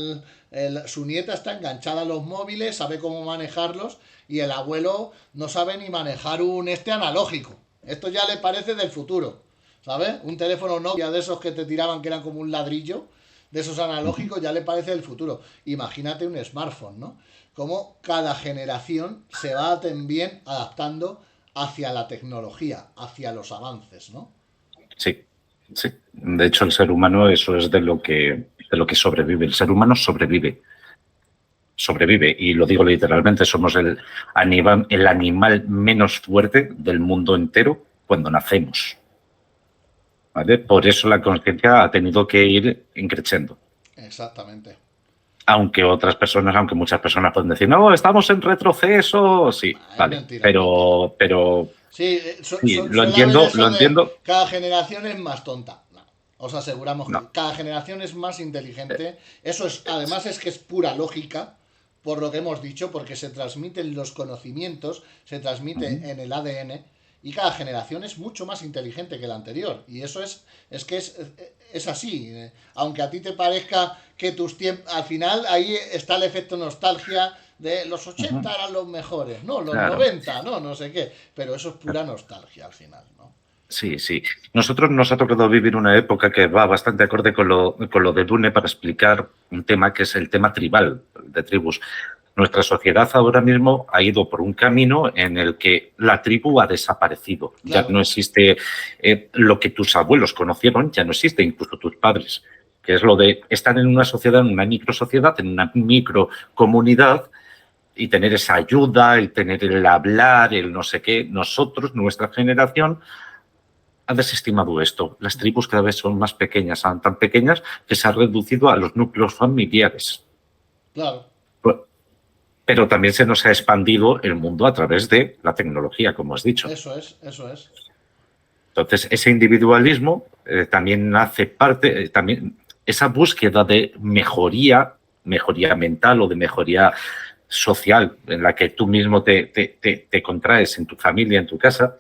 su nieta está enganchada a los móviles, sabe cómo manejarlos y el abuelo no sabe ni manejar un analógico. Esto ya le parece del futuro, ¿sabes? Un teléfono Nokia de esos que te tiraban que eran como un ladrillo, de esos Ujú. analógicos, ya le parece del futuro. Imagínate un smartphone, ¿no? Como cada generación se va también adaptando hacia la tecnología, hacia los avances, ¿no? Sí, sí. De hecho, el ser humano, eso es de lo que sobrevive. El ser humano sobrevive. Sobrevive. Y lo digo literalmente, somos el animal menos fuerte del mundo entero cuando nacemos. ¿Vale? Por eso la conciencia ha tenido que ir increciendo. Exactamente. Aunque muchas personas pueden decir, no, estamos en retroceso. Sí, Es vale. mentira, es mentira. Pero Sí, sí, lo suele haber entiendo, lo eso de entiendo. cada generación es más tonta. No, os aseguramos No. que cada generación es más inteligente. Eso es, además es que es pura lógica, por lo que hemos dicho, porque se transmiten los conocimientos, se Ujú. transmite en el ADN y cada generación es mucho más inteligente que la anterior. Y eso es que es así. Aunque a ti te parezca que tus tiempos, al final ahí está el efecto nostalgia de los Ujú. 80 eran los mejores, no, los Claro. 90 no, no sé qué. Pero eso es pura nostalgia al final, ¿no? Sí, sí. Nosotros nos ha tocado vivir una época que va bastante acorde con lo de Dune para explicar un tema que es el tema tribal, de tribus. Nuestra sociedad ahora mismo ha ido por un camino en el que la tribu ha desaparecido. Ya Claro, no existe lo que tus abuelos conocieron, ya no existe, incluso tus padres, que es lo de estar en una sociedad, en una microsociedad, en una microcomunidad y tener esa ayuda, el tener el hablar, el no sé qué. Nosotros, nuestra generación, ha desestimado esto. Las tribus cada vez son más pequeñas, son tan pequeñas que se ha reducido a los núcleos familiares. claro, Pero también se nos ha expandido el mundo a través de la tecnología, como has dicho. eso es, eso es. Entonces, ese individualismo también hace parte, también esa búsqueda de mejoría mental o de mejoría social, en la que tú mismo te contraes en tu familia, en tu casa,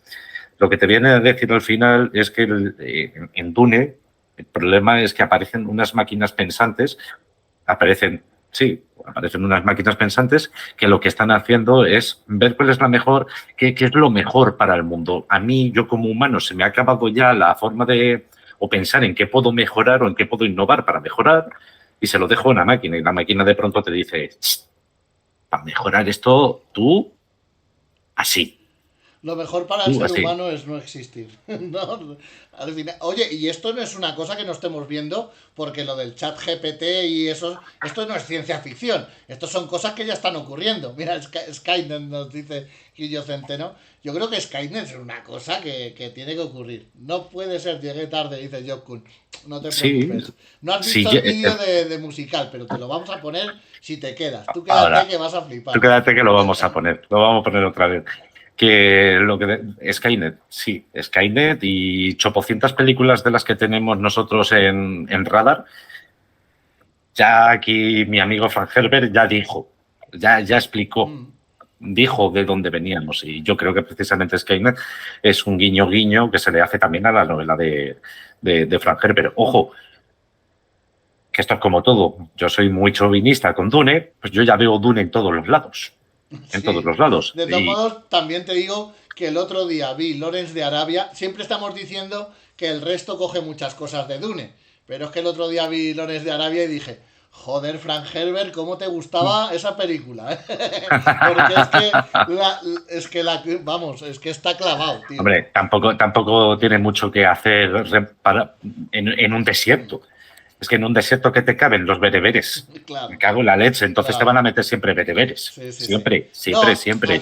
Lo que te viene a decir al final es que en Dune el problema es que aparecen unas máquinas pensantes, aparecen unas máquinas pensantes que lo que están haciendo es ver cuál es la mejor, qué es lo mejor para el mundo. A mí, yo como humano, se me ha acabado ya la forma de o pensar en qué puedo mejorar o en qué puedo innovar para mejorar y se lo dejo a una máquina y la máquina de pronto te dice, para mejorar esto, tú así. Lo mejor para el ser humano es no existir. ¿No? Al final, oye, y esto no es una cosa que no estemos viendo, porque lo del chat GPT y eso, esto no es ciencia ficción. Esto son cosas que ya están ocurriendo. Mira, Skynet nos dice Quillo Centeno. Yo creo que Skynet es una cosa que tiene que ocurrir. No puede ser, llegué tarde, dice Jokun. No te preocupes. Sí, No has visto el vídeo de musical, pero te lo vamos a poner si te quedas. Tú quédate ahora, que vas a flipar. Tú quédate que lo vamos a poner. Lo vamos a poner otra vez. Que lo que Skynet, sí, Skynet y chopocientas películas de las que tenemos nosotros en Radar, ya aquí mi amigo Frank Herbert ya dijo, ya explicó, dijo de dónde veníamos y yo creo que precisamente Skynet es un guiño que se le hace también a la novela de Frank Herbert. Ojo, que esto es como todo, yo soy muy chauvinista con Dune, pues yo ya veo Dune en todos los lados. En todos los lados. De todos modos, también te digo que el otro día vi Lawrence de Arabia. Siempre estamos diciendo que el resto coge muchas cosas de Dune. Pero es que el otro día vi Lawrence de Arabia y dije, joder, Frank Herbert, ¿cómo te gustaba esa película? Porque es que está clavado, tío. Hombre, tampoco tiene mucho que hacer en un desierto. Es que en un desierto que te caben los bereberes. Claro. Me cago en la leche. Entonces te van a meter siempre bereberes. Siempre.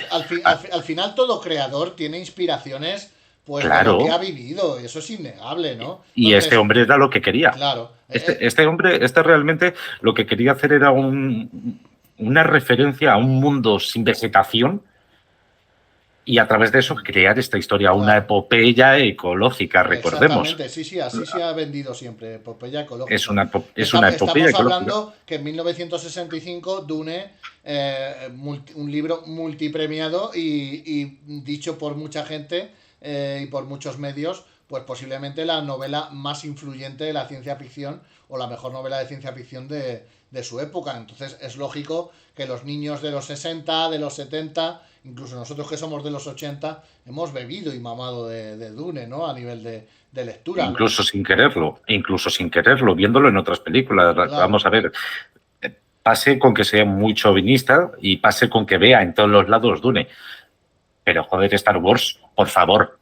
Al final todo creador tiene inspiraciones pues de lo que ha vivido. Eso es innegable, ¿no? Y entonces, este hombre era lo que quería. Claro. Este hombre realmente lo que quería hacer era una referencia a un mundo sin vegetación y a través de eso crear esta historia, una epopeya ecológica, recordemos. Exactamente, sí, así se ha vendido siempre, epopeya ecológica. Es una epopeya ecológica. Estamos hablando que en 1965 Dune, un libro multipremiado y dicho por mucha gente y por muchos medios, pues posiblemente la novela más influyente de la ciencia ficción o la mejor novela de ciencia ficción de su época. Entonces es lógico que los niños de los 60, de los 70... Incluso nosotros que somos de los 80 hemos bebido y mamado de Dune, ¿no? A nivel de lectura. Incluso sin quererlo, viéndolo en otras películas. Claro. Vamos a ver, pase con que sea muy chauvinista y pase con que vea en todos los lados Dune. Pero, joder, Star Wars, por favor.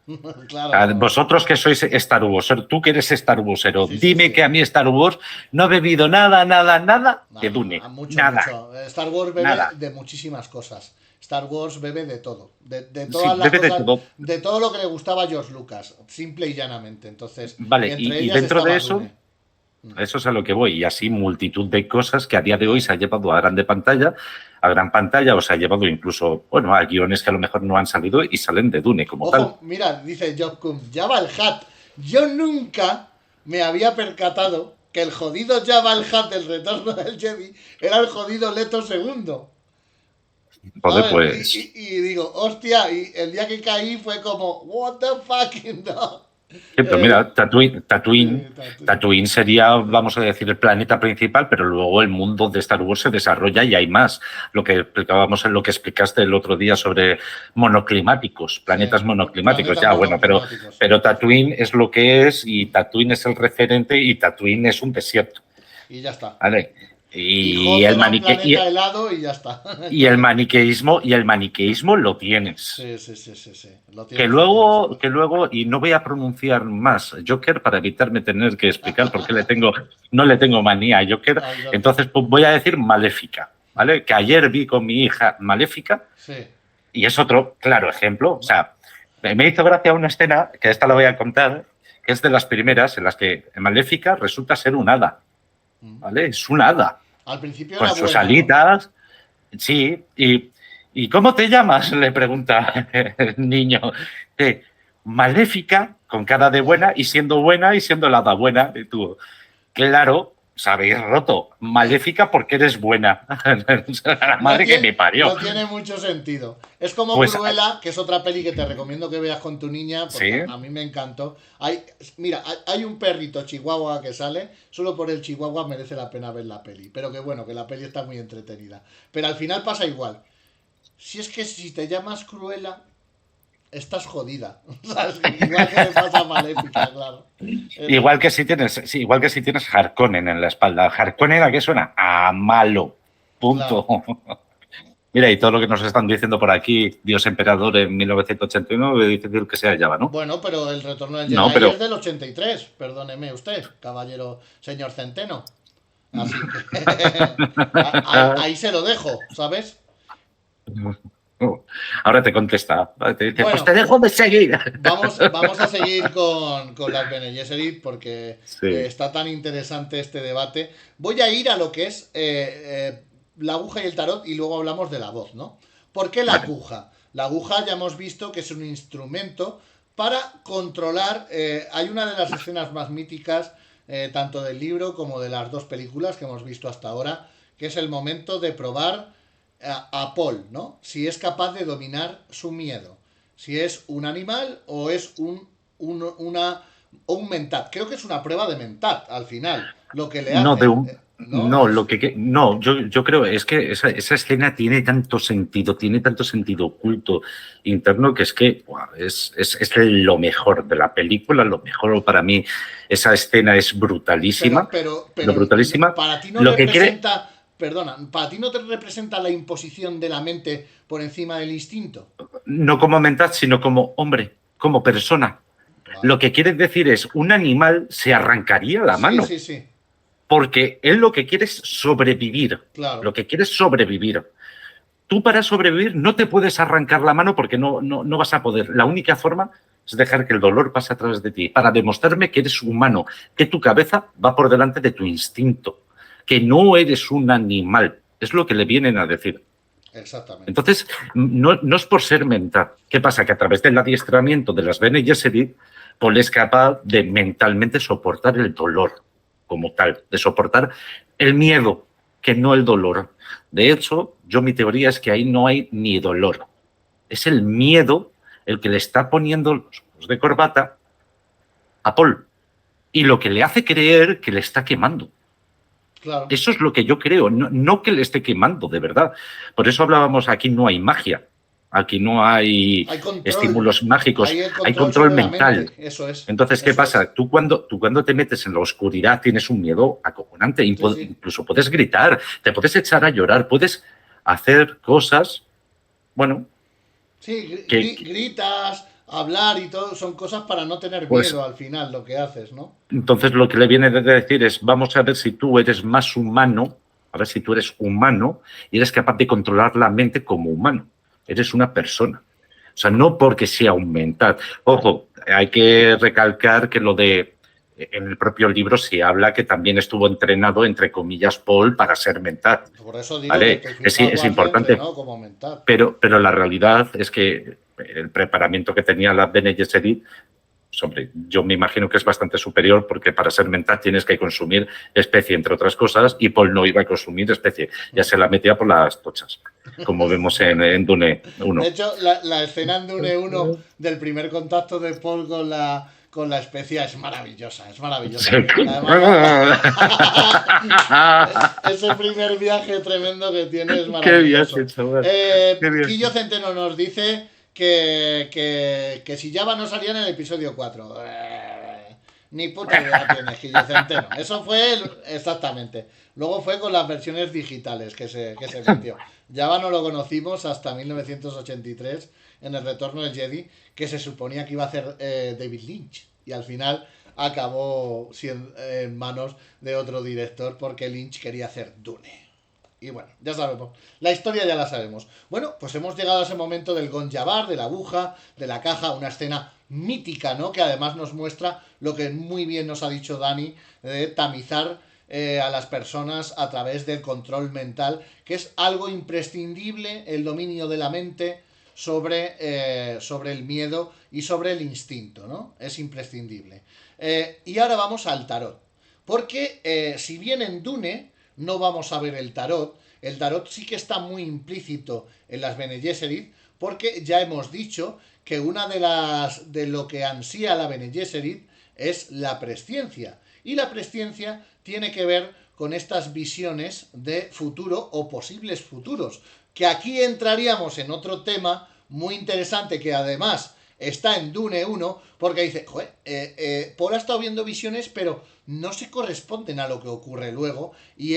Claro. Vosotros que sois Star Warsero, tú que eres Star Warsero, dime que a mí Star Wars no ha bebido nada de Dune. Mucho. Star Wars bebe de muchísimas cosas. Star Wars bebe de todo, de todas las cosas, de todo lo que le gustaba a George Lucas, simple y llanamente. Entonces, vale, y dentro de eso, eso es a lo que voy, y así multitud de cosas que a día de hoy se ha llevado a gran pantalla, o se ha llevado incluso, bueno, a guiones que a lo mejor no han salido y salen de Dune como tal. Mira, dice Job Kuhn, Jabba el Hutt, yo nunca me había percatado que el jodido Jabba el Hutt del Retorno del Jedi era el jodido Leto II. Joder, pues. Y digo, hostia, y el día que caí fue como, what the fucking no. Pero mira, Tatooine sería, vamos a decir, el planeta principal, pero luego el mundo de Star Wars se desarrolla y hay más. Lo que explicábamos en lo que explicaste el otro día sobre monoclimáticos, planetas monoclimáticos. Pero Tatooine es lo que es y Tatooine es el referente y Tatooine es un desierto. Y ya está. Vale. Y el helado y ya está. Y el maniqueísmo lo tienes. Sí. Lo tienes, que luego, y no voy a pronunciar más Joker para evitarme tener que explicar por qué no le tengo manía a Joker. Entonces pues voy a decir Maléfica, ¿vale? Que ayer vi con mi hija Maléfica. Sí. Y es otro claro ejemplo. O sea, me hizo gracia una escena, que esta la voy a contar, que es de las primeras en las que Maléfica resulta ser un hada. ¿Vale? Es un hada. Al principio con sus alitas, ¿no? Sí. ¿Y cómo te llamas? Le pregunta el niño. Maléfica, con cara de buena y siendo la hada buena. Y tú, claro, habéis roto. Maléfica porque eres buena. La madre que me parió. No tiene mucho sentido. Es como Pues, Cruella, que es otra peli que te recomiendo que veas con tu niña, porque sí. a mí me encantó. Mira, hay un perrito chihuahua que sale, solo por el chihuahua merece la pena ver la peli. Pero que bueno, que la peli está muy entretenida. Pero al final pasa igual. Si es que si te llamas Cruella, estás jodida. ¿Sabes? Igual que le pasa a Maléfica, claro. Igual que si tienes Harkonnen en la espalda. Harkonnen, ¿a qué suena? A malo. Punto. Claro. Mira, y todo lo que nos están diciendo por aquí, Dios Emperador en 1981, es difícil que sea Java, ¿no? Bueno, pero el retorno del No, Jedi pero es del 83, perdóneme usted, caballero señor Centeno. Así que ahí se lo dejo, ¿sabes? Ahora te contesta. Te dice, Bueno, pues te dejo de seguir. Vamos a seguir con las Bene Gesserit porque Sí. está tan interesante este debate. Voy a ir a lo que es la aguja y el tarot y luego hablamos de la voz, ¿no? ¿Por qué la Vale. aguja? La aguja ya hemos visto que es un instrumento para controlar. Hay una de las escenas más míticas, tanto del libro como de las dos películas que hemos visto hasta ahora, que es el momento de probar a Paul, ¿no? Si es capaz de dominar su miedo. Si es un animal o es un mentat. Creo que es una prueba de mentat al final. Lo que le hace. No, de un, ¿no? no, lo que no, yo creo es que esa escena tiene tanto sentido oculto interno que es que ¡buah! Es lo mejor de la película, lo mejor para mí. Esa escena es brutalísima. Pero brutalísima. Para ti no lo que representa. Perdona, ¿para ti no te representa la imposición de la mente por encima del instinto? No como mental, sino como hombre, como persona. Vale. Lo que quiere decir es, un animal se arrancaría la mano. Sí, sí, sí. Porque él lo que quiere es sobrevivir. Claro. Lo que quiere es sobrevivir. Tú para sobrevivir no te puedes arrancar la mano porque no vas a poder. La única forma es dejar que el dolor pase a través de ti para demostrarme que eres humano, que tu cabeza va por delante de tu instinto, que no eres un animal. Es lo que le vienen a decir. Exactamente. Entonces, no es por ser mental. ¿Qué pasa? Que a través del adiestramiento de las Bene Gesserit, Paul es capaz de mentalmente soportar el dolor como tal, de soportar el miedo, que no el dolor. De hecho, mi teoría es que ahí no hay ni dolor. Es el miedo el que le está poniendo los ojos de corbata a Paul y lo que le hace creer que le está quemando. Claro. Eso es lo que yo creo, no que le esté quemando, de verdad. Por eso hablábamos, aquí no hay magia, aquí no hay estímulos mágicos, hay control mental. Eso es. Entonces, ¿qué pasa? Tú cuando te metes en la oscuridad tienes un miedo acojonante, Sí. incluso puedes gritar, te puedes echar a llorar, puedes hacer cosas, bueno... Sí, gritas, hablar y todo, son cosas para no tener miedo al final, lo que haces, ¿no? Entonces lo que le viene de decir es, vamos a ver si tú eres más humano, a ver si tú eres humano y eres capaz de controlar la mente como humano. Eres una persona. O sea, no porque sea un mental. Ojo, hay que recalcar que en el propio libro se habla que también estuvo entrenado, entre comillas, Paul, para ser mental. Por eso digo ¿vale? que es importante. ¿no? Como mental. Pero la realidad es que el preparamiento que tenía la Bene Gesserit, hombre, yo me imagino que es bastante superior porque para ser mental tienes que consumir especie, entre otras cosas, y Paul no iba a consumir especie, ya se la metía por las tochas, como vemos en Dune 1. De hecho, la escena en Dune 1 del primer contacto de Paul con la especie es maravillosa, es maravillosa. Sí. Además, ese primer viaje tremendo que tiene es maravilloso. Qué viaje, chaval. Qué viaje. Quillo Centeno nos dice que si Java no salía en el episodio 4. Ni puta idea tienes, Quillo Centeno. Eso fue exactamente. Luego fue con las versiones digitales que se metió. Java no lo conocimos hasta 1983 en El Retorno del Jedi, que se suponía que iba a hacer David Lynch. Y al final acabó en manos de otro director porque Lynch quería hacer Dune. Y bueno, ya sabemos. La historia ya la sabemos. Bueno, pues hemos llegado a ese momento del Gonjabar, de la aguja, de la caja, una escena mítica, ¿no? Que además nos muestra lo que muy bien nos ha dicho Dani, de tamizar a las personas a través del control mental, que es algo imprescindible, el dominio de la mente sobre el miedo y sobre el instinto, ¿no? Es imprescindible. Y ahora vamos al tarot. Porque si bien en Dune no vamos a ver el tarot sí que está muy implícito en las Bene Gesserit, porque ya hemos dicho que una de lo que ansía la Bene Gesserit es la presciencia. Y la presciencia tiene que ver con estas visiones de futuro o posibles futuros. Que aquí entraríamos en otro tema muy interesante que además está en Dune 1, porque dice, joder, Paul ha estado viendo visiones, pero no se corresponden a lo que ocurre luego, y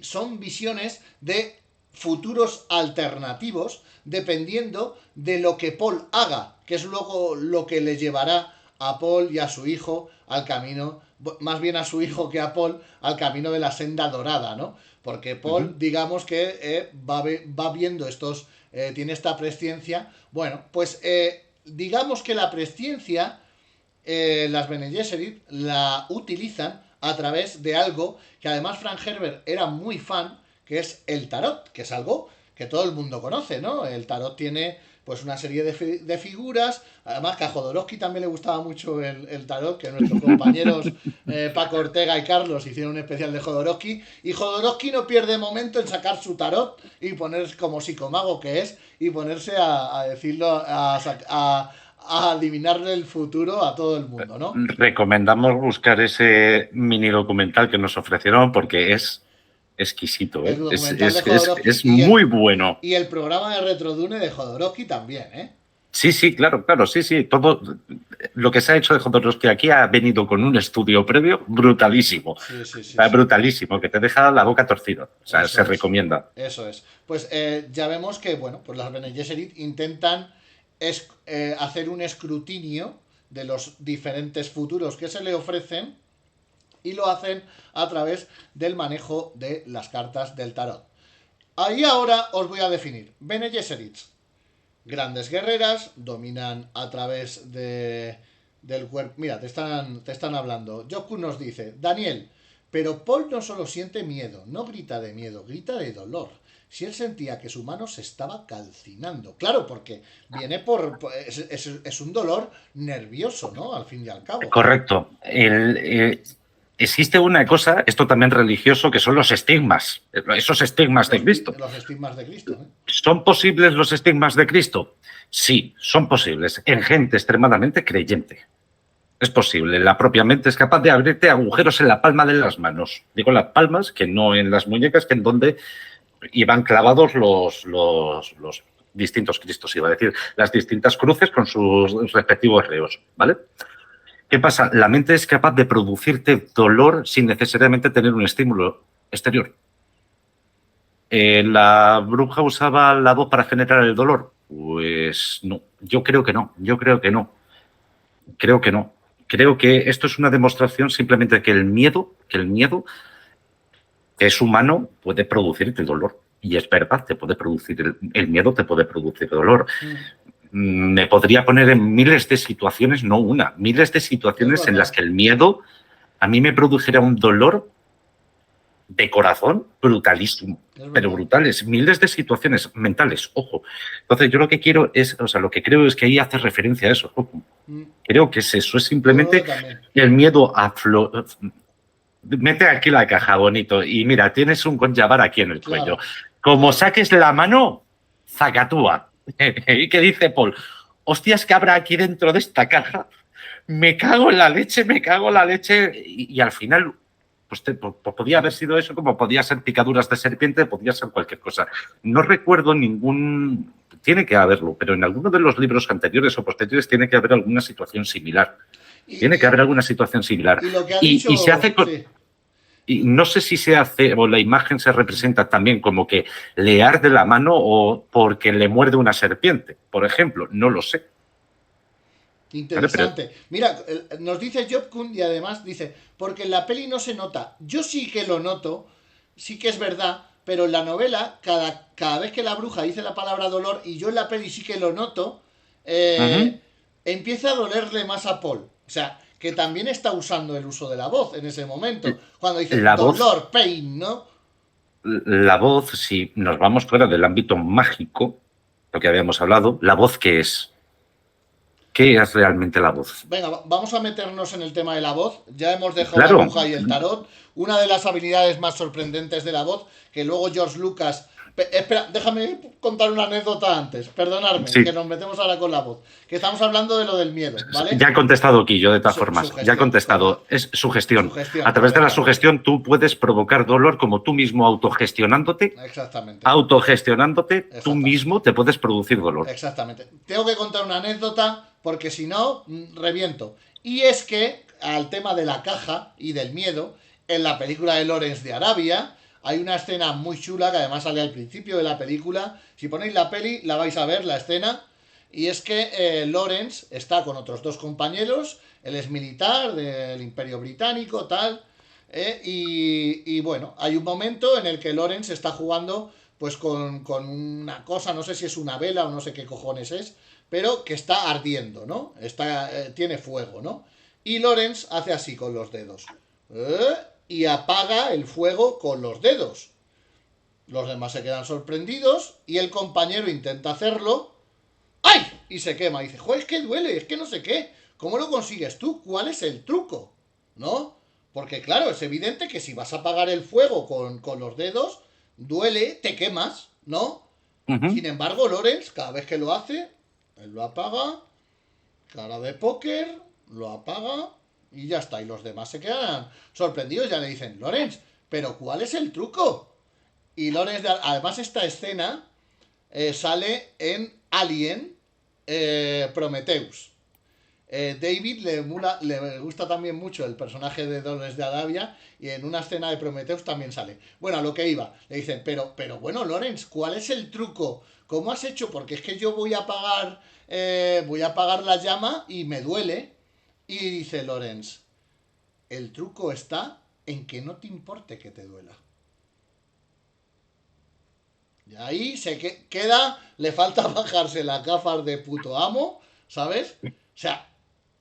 son visiones de futuros alternativos dependiendo de lo que Paul haga, que es luego lo que le llevará a Paul y a su hijo al camino, más bien a su hijo que a Paul, al camino de la senda dorada, ¿no? Porque Paul, digamos que va viendo tiene esta presciencia. Bueno, pues digamos que la presciencia, las Bene Gesserit la utilizan a través de algo que además Frank Herbert era muy fan, que es el tarot, que es algo que todo el mundo conoce, ¿no? El tarot tiene pues una serie de figuras, además que a Jodorowsky también le gustaba mucho el tarot, que nuestros compañeros Paco Ortega y Carlos hicieron un especial de Jodorowsky, y Jodorowsky no pierde momento en sacar su tarot y ponerse como psicomago que es, y ponerse a decirlo, a adivinarle el futuro a todo el mundo, ¿no? Recomendamos buscar ese mini documental que nos ofrecieron porque es exquisito, ¿eh? Es muy bueno. Y el programa de Retrodune de Jodorowsky también, ¿eh? Sí, claro, sí. Todo lo que se ha hecho de Jodorowsky aquí ha venido con un estudio previo brutalísimo. Sí. Brutalísimo, que te deja la boca torcida. O sea, se recomienda. Eso es. Pues ya vemos que, bueno, pues las Bene Gesserit intentan hacer un escrutinio de los diferentes futuros que se le ofrecen, y lo hacen a través del manejo de las cartas del tarot. Ahí ahora os voy a definir. Bene Gesserit, grandes guerreras, dominan a través del cuerpo. Mira, te están hablando. Joku nos dice, Daniel, pero Paul no solo siente miedo, no grita de miedo, grita de dolor. Si él sentía que su mano se estaba calcinando. Claro, porque viene es un dolor nervioso, ¿no? Al fin y al cabo. Correcto. Existe una cosa, esto también religioso, que son los estigmas. Esos estigmas de Cristo. Los estigmas de Cristo, ¿eh? ¿Son posibles los estigmas de Cristo? Sí, son posibles. En gente extremadamente creyente. Es posible. La propia mente es capaz de abrirte agujeros en la palma de las manos. Digo las palmas, que no en las muñecas, que en donde iban clavados los distintos Cristos, iba a decir, las distintas cruces con sus respectivos reos, ¿vale? ¿Qué pasa? La mente es capaz de producirte dolor sin necesariamente tener un estímulo exterior. ¿La bruja usaba la voz para generar el dolor? Pues no, yo creo que no. Creo que esto es una demostración simplemente de que el miedo que es humano puede producirte dolor. Y es verdad, te puede producir el miedo, te puede producir dolor. Me podría poner en miles de situaciones, no una, miles de situaciones en las que el miedo a mí me produjera un dolor de corazón brutalísimo, pero brutales, miles de situaciones mentales, ojo. Entonces yo lo que quiero es, lo que creo es que ahí hace referencia a eso. Ojo. Creo que es eso, es simplemente el miedo a mete aquí la caja, bonito, y mira, tienes un conllavar aquí en el cuello. Como saques la mano, zacatúa. ¿Y qué dice Paul? Hostias, ¿qué habrá aquí dentro de esta caja? Me cago en la leche. Y al final, pues podía haber sido eso, como podía ser picaduras de serpiente, podía ser cualquier cosa. No recuerdo ningún... Tiene que haberlo, pero en alguno de los libros anteriores o posteriores tiene que haber alguna situación similar. Y se hace con... Sí. Y no sé si se hace, o la imagen se representa también como que le arde la mano o porque le muerde una serpiente, por ejemplo, no lo sé. Interesante. Mira, nos dice Job Kun y además dice, porque en la peli no se nota. Yo sí que lo noto, sí que es verdad, pero en la novela, cada vez que la bruja dice la palabra dolor, y yo en la peli sí que lo noto, empieza a dolerle más a Paul. O sea, que también está usando el uso de la voz en ese momento, cuando dice dolor, pain, ¿no? La voz, si nos vamos fuera del ámbito mágico, lo que habíamos hablado, ¿la voz qué es? qué es realmente la voz. Venga, vamos a meternos en el tema de la voz. Ya hemos dejado Claro. la aguja y el tarot. Una de las habilidades más sorprendentes de la voz, que luego George Lucas... Espera, déjame contar una anécdota antes. Perdonadme, Sí. que nos metemos ahora con la voz. Que estamos hablando de lo del miedo, ¿vale? Ya he contestado aquí, yo de todas formas. Sugestión, Ya he contestado. ¿no? Es sugestión. Sugestión, A través de la correcto. sugestión tú puedes provocar dolor como tú mismo autogestionándote. Exactamente. Autogestionándote, tú Exactamente. mismo te puedes producir dolor. Exactamente. Tengo que contar una anécdota porque si no, reviento. Y es que, al tema de la caja y del miedo, en la película de Lawrence de Arabia, hay una escena muy chula que además sale al principio de la película. Si ponéis la peli, la vais a ver, la escena. Y es que Lawrence está con otros dos compañeros. Él es militar del Imperio Británico, tal. Y bueno, hay un momento en el que Lawrence está jugando pues con una cosa, no sé si es una vela o no sé qué cojones es, pero que está ardiendo, ¿no? Tiene fuego, ¿no? Y Lawrence hace así con los dedos. Y apaga el fuego con los dedos. Los demás se quedan sorprendidos y el compañero intenta hacerlo. ¡Ay! Y se quema. Y dice, joder, es que duele, es que no sé qué. ¿Cómo lo consigues tú? ¿Cuál es el truco? ¿No? Porque claro, es evidente que si vas a apagar el fuego con los dedos, duele, te quemas, ¿no? Ujú. Sin embargo, Lawrence, cada vez que lo hace, él lo apaga, cara de póker, lo apaga y ya está. Y los demás se quedan sorprendidos, ya le dicen, Lawrence, ¿pero cuál es el truco? Y Lawrence, además esta escena sale en Alien Prometheus. David le gusta también mucho el personaje de Lawrence de Arabia y en una escena de Prometheus también sale. Bueno, a lo que iba, le dicen, pero bueno, Lawrence, ¿cuál es el truco? ¿Cómo has hecho? Porque es que yo voy a apagar la llama y me duele. Y dice Lawrence, el truco está en que no te importe que te duela. Y ahí se queda, le falta bajarse las gafas de puto amo, ¿sabes? O sea,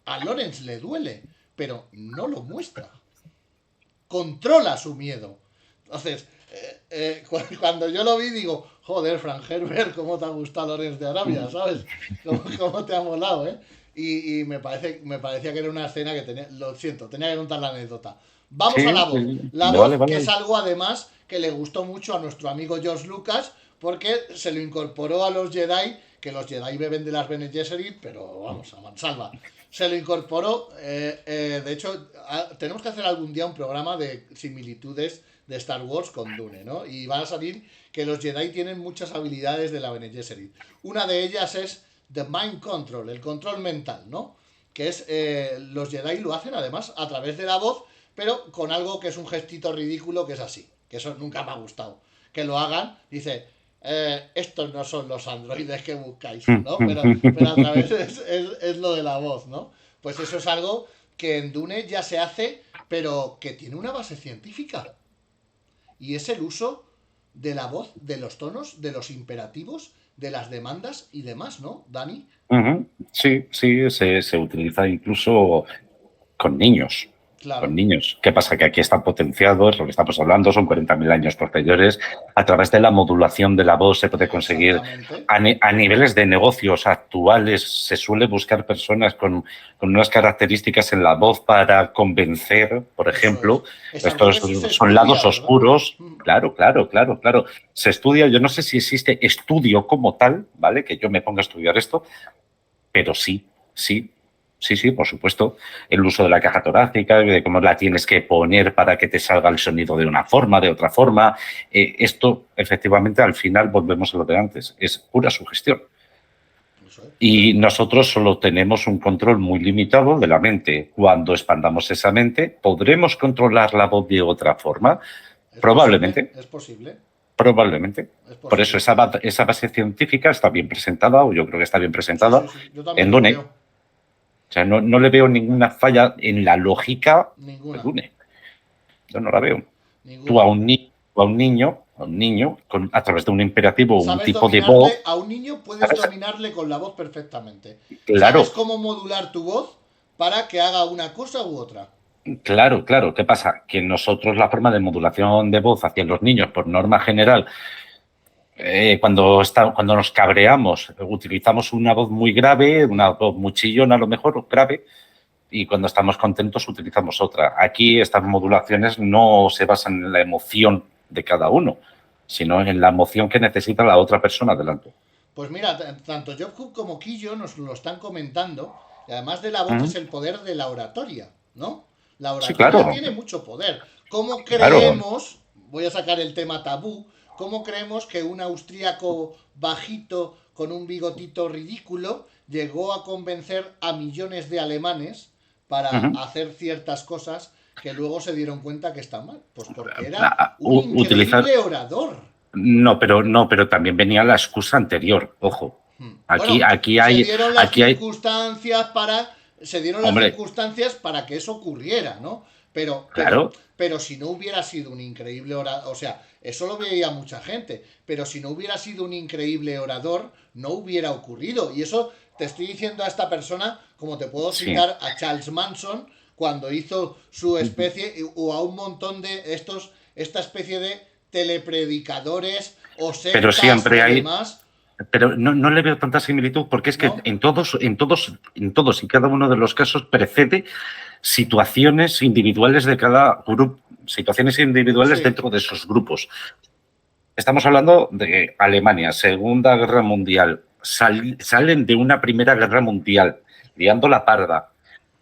a Lawrence le duele, pero no lo muestra. Controla su miedo. Entonces, cuando yo lo vi, digo, joder, Frank Herbert, ¿cómo te ha gustado Lawrence de Arabia? ¿Sabes? ¿Cómo te ha molado, eh? Y me parecía que era una escena que tenía, lo siento, tenía que contar la anécdota. Vamos Sí, a la voz. sí. La Vale, voz, vale. que es algo además que le gustó mucho a nuestro amigo George Lucas, porque se lo incorporó a los Jedi, que los Jedi beben de las Bene Gesserit, pero vamos, a mansalva. Se lo incorporó, de hecho, tenemos que hacer algún día un programa de similitudes de Star Wars con Dune, ¿no? Y van a salir que los Jedi tienen muchas habilidades de la Bene Gesserit. Una de ellas es The Mind Control, el control mental, ¿no? Que es, los Jedi lo hacen además a través de la voz, pero con algo que es un gestito ridículo que es así, que eso nunca me ha gustado. Que lo hagan, dice, estos no son los androides que buscáis, ¿no? Pero a través es lo de la voz, ¿no? Pues eso es algo que en Dune ya se hace, pero que tiene una base científica. Y es el uso de la voz, de los tonos, de los imperativos, de las demandas y demás, ¿no, Dani? Ujú. Sí, sí, se utiliza incluso con niños. Claro. Con niños. ¿Qué pasa? Que aquí está potenciado, es lo que estamos hablando, son 40.000 años posteriores. A través de la modulación de la voz se puede conseguir a niveles de negocios actuales. Se suele buscar personas con unas características en la voz para convencer, por ejemplo. Estos son lados oscuros. Claro. Se estudia, yo no sé si existe estudio como tal, ¿vale? Que yo me ponga a estudiar esto, pero sí. Sí, por supuesto. El uso de la caja torácica, de cómo la tienes que poner para que te salga el sonido de una forma, de otra forma. Esto, efectivamente, al final volvemos a lo de antes. Es pura sugestión. Y nosotros solo tenemos un control muy limitado de la mente. Cuando expandamos esa mente, ¿podremos controlar la voz de otra forma? Probablemente. Es posible. Probablemente. Por eso esa base científica está bien presentada, o yo creo que está bien presentada en Dune. O sea, no le veo ninguna falla en la lógica de Dune. Yo no la veo. Ninguna. Tú a un niño, a través de un imperativo, un tipo de voz. A un niño puedes dominarle con la voz perfectamente. Claro. Sabes cómo modular tu voz para que haga una cosa u otra. Claro. ¿Qué pasa? Que nosotros la forma de modulación de voz hacia los niños, por norma general, cuando nos cabreamos, utilizamos una voz muy grave, una voz muy chillona, a lo mejor grave, y cuando estamos contentos utilizamos otra. Aquí estas modulaciones no se basan en la emoción de cada uno, sino en la emoción que necesita la otra persona delante. Pues mira, tanto Job como Quillo nos lo están comentando, y además de la voz es el poder de la oratoria, ¿no? La Sí, oratoria claro. tiene mucho poder. ¿Cómo Claro. creemos, voy a sacar el tema tabú, cómo creemos que un austríaco bajito con un bigotito ridículo llegó a convencer a millones de alemanes para hacer ciertas cosas que luego se dieron cuenta que están mal? Pues porque era un Utilizar... increíble orador. No, pero también venía la excusa anterior, ojo. Bueno, Aquí se hay... dieron las Aquí hay... circunstancias para Hombre, circunstancias para que eso ocurriera, ¿no? claro. Pero si no hubiera sido un increíble orador, o sea, eso lo veía mucha gente, pero si no hubiera sido un increíble orador, no hubiera ocurrido. Y eso te estoy diciendo a esta persona, como te puedo Sí. citar a Charles Manson cuando hizo su especie, o a un montón de esta especie de telepredicadores o sectas Pero siempre o hay... demás. Pero no le veo tanta similitud porque es que ¿No? en todos y cada uno de los casos precede situaciones individuales de cada grupo, situaciones individuales Sí. dentro de esos grupos. Estamos hablando de Alemania, Segunda Guerra Mundial, salen de una Primera Guerra Mundial, liando la parda.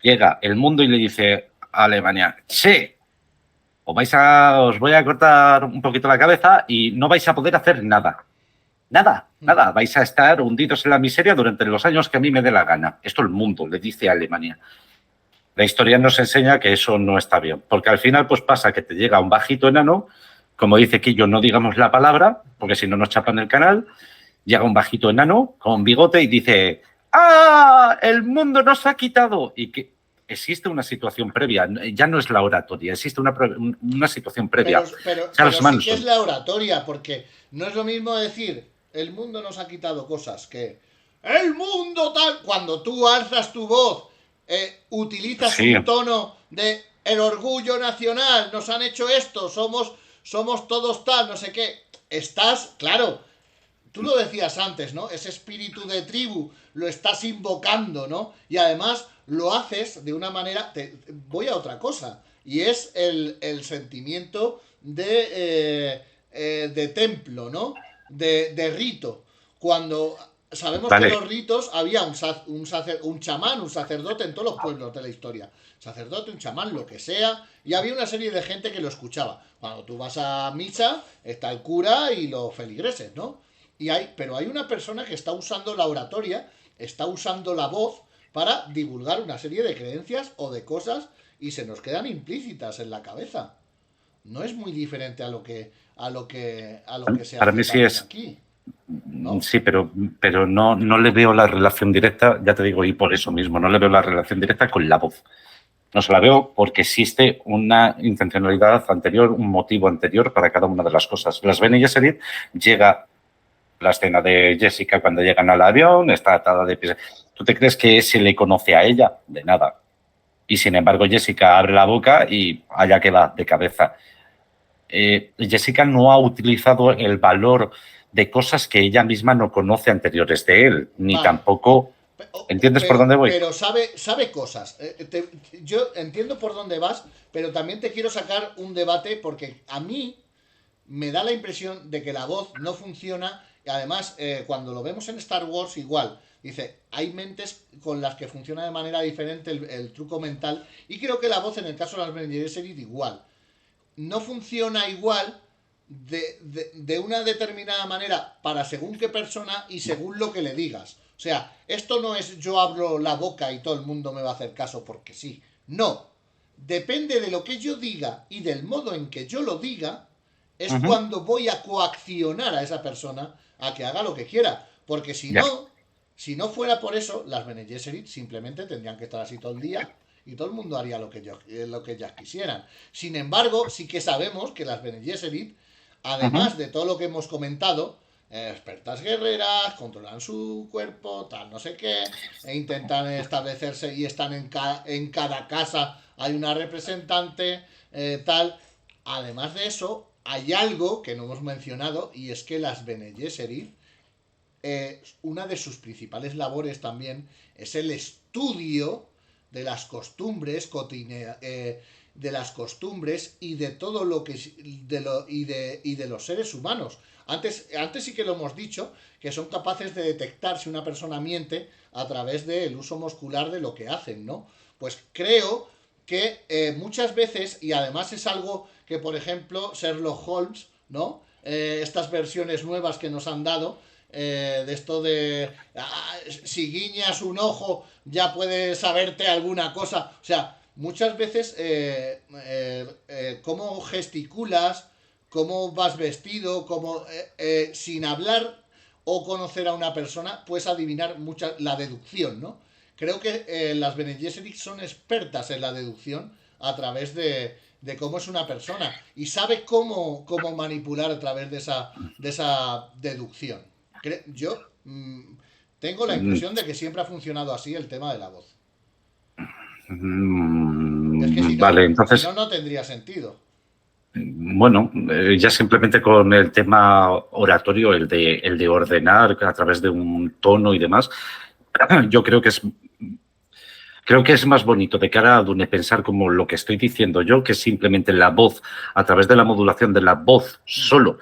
Llega el mundo y le dice a Alemania, che, os voy a cortar un poquito la cabeza y no vais a poder hacer nada. Nada. Vais a estar hundidos en la miseria durante los años que a mí me dé la gana. Esto el mundo le dice a Alemania. La historia nos enseña que eso no está bien, porque al final pues pasa que te llega un bajito enano, como dice Quillo, no digamos la palabra, porque si no nos chapan el canal, llega un bajito enano con bigote y dice, ¡ah! El mundo nos ha quitado. Y que existe una situación previa, ya no es la oratoria, existe una situación previa. Pero Charles sí Manson. que es la oratoria, porque no es lo mismo decir, el mundo nos ha quitado cosas, que el mundo tal, cuando tú alzas tu voz, utilizas Sí. un tono de el orgullo nacional, nos han hecho esto, somos todos tal, no sé qué. Estás, claro, tú lo decías antes, ¿no? Ese espíritu de tribu lo estás invocando, ¿no? Y además lo haces de una manera... voy a otra cosa. Y es el sentimiento de templo, ¿no? De rito. Cuando sabemos que los ritos había un chamán, un sacerdote en todos los pueblos de la historia. Sacerdote, un chamán, lo que sea. Y había una serie de gente que lo escuchaba. Cuando tú vas a misa, está el cura y los feligreses, ¿no? Pero hay una persona que está usando la oratoria, está usando la voz para divulgar una serie de creencias o de cosas y se nos quedan implícitas en la cabeza. No es muy diferente a lo que se Para hace mí sí es aquí, ¿no? Sí, pero no le veo la relación directa, ya te digo, y por eso mismo, no le veo la relación directa con la voz. No se la veo porque existe una intencionalidad anterior, un motivo anterior para cada una de las cosas. Las Bene Gesserit llega la escena de Jessica cuando llegan al avión, está atada de pies. ¿Tú te crees que se le conoce a ella? De nada. Y sin embargo, Jessica abre la boca y allá queda de cabeza. Jessica no ha utilizado el valor de cosas que ella misma no conoce anteriores de él, ni tampoco... ¿Entiendes por dónde voy? Pero sabe cosas. Yo entiendo por dónde vas, pero también te quiero sacar un debate porque a mí me da la impresión de que la voz no funciona y además cuando lo vemos en Star Wars igual. Dice, hay mentes con las que funciona de manera diferente el truco mental y creo que la voz en el caso de las Bene Gesserit igual. No funciona igual de una determinada manera para según qué persona y según lo que le digas. O sea, esto no es yo abro la boca y todo el mundo me va a hacer caso porque sí. No. Depende de lo que yo diga y del modo en que yo lo diga, es cuando voy a coaccionar a esa persona a que haga lo que quiera. Porque si no fuera por eso, las Bene Gesserit simplemente tendrían que estar así todo el día y todo el mundo haría lo que ellas quisieran. Sin embargo, sí que sabemos que las Bene Gesserit, además de todo lo que hemos comentado, expertas guerreras, controlan su cuerpo, tal, no sé qué, e intentan establecerse y están en cada casa hay una representante, tal. Además de eso, hay algo que no hemos mencionado y es que las Bene Gesserit, una de sus principales labores también es el estudio de las costumbres de las costumbres y de todo lo que de los seres humanos. Antes sí que lo hemos dicho, que son capaces de detectar si una persona miente a través del uso muscular de lo que hacen, ¿no? Pues creo que muchas veces, y además es algo que, por ejemplo, Sherlock Holmes, ¿no? Estas versiones nuevas que nos han dado, de esto de si guiñas un ojo ya puedes saberte alguna cosa. O sea, muchas veces cómo gesticulas, cómo vas vestido, cómo sin hablar o conocer a una persona puedes adivinar la deducción, ¿no? Creo que las Bene Gesserit son expertas en la deducción a través de cómo es una persona y sabe cómo manipular a través de esa deducción. Yo tengo la impresión de que siempre ha funcionado así el tema de la voz. Es que vale, entonces, si no, no tendría sentido. Bueno, ya simplemente con el tema oratorio, el de ordenar a través de un tono y demás, yo creo que es más bonito de cara a Dune pensar como lo que estoy diciendo yo, que simplemente la voz, a través de la modulación de la voz solo.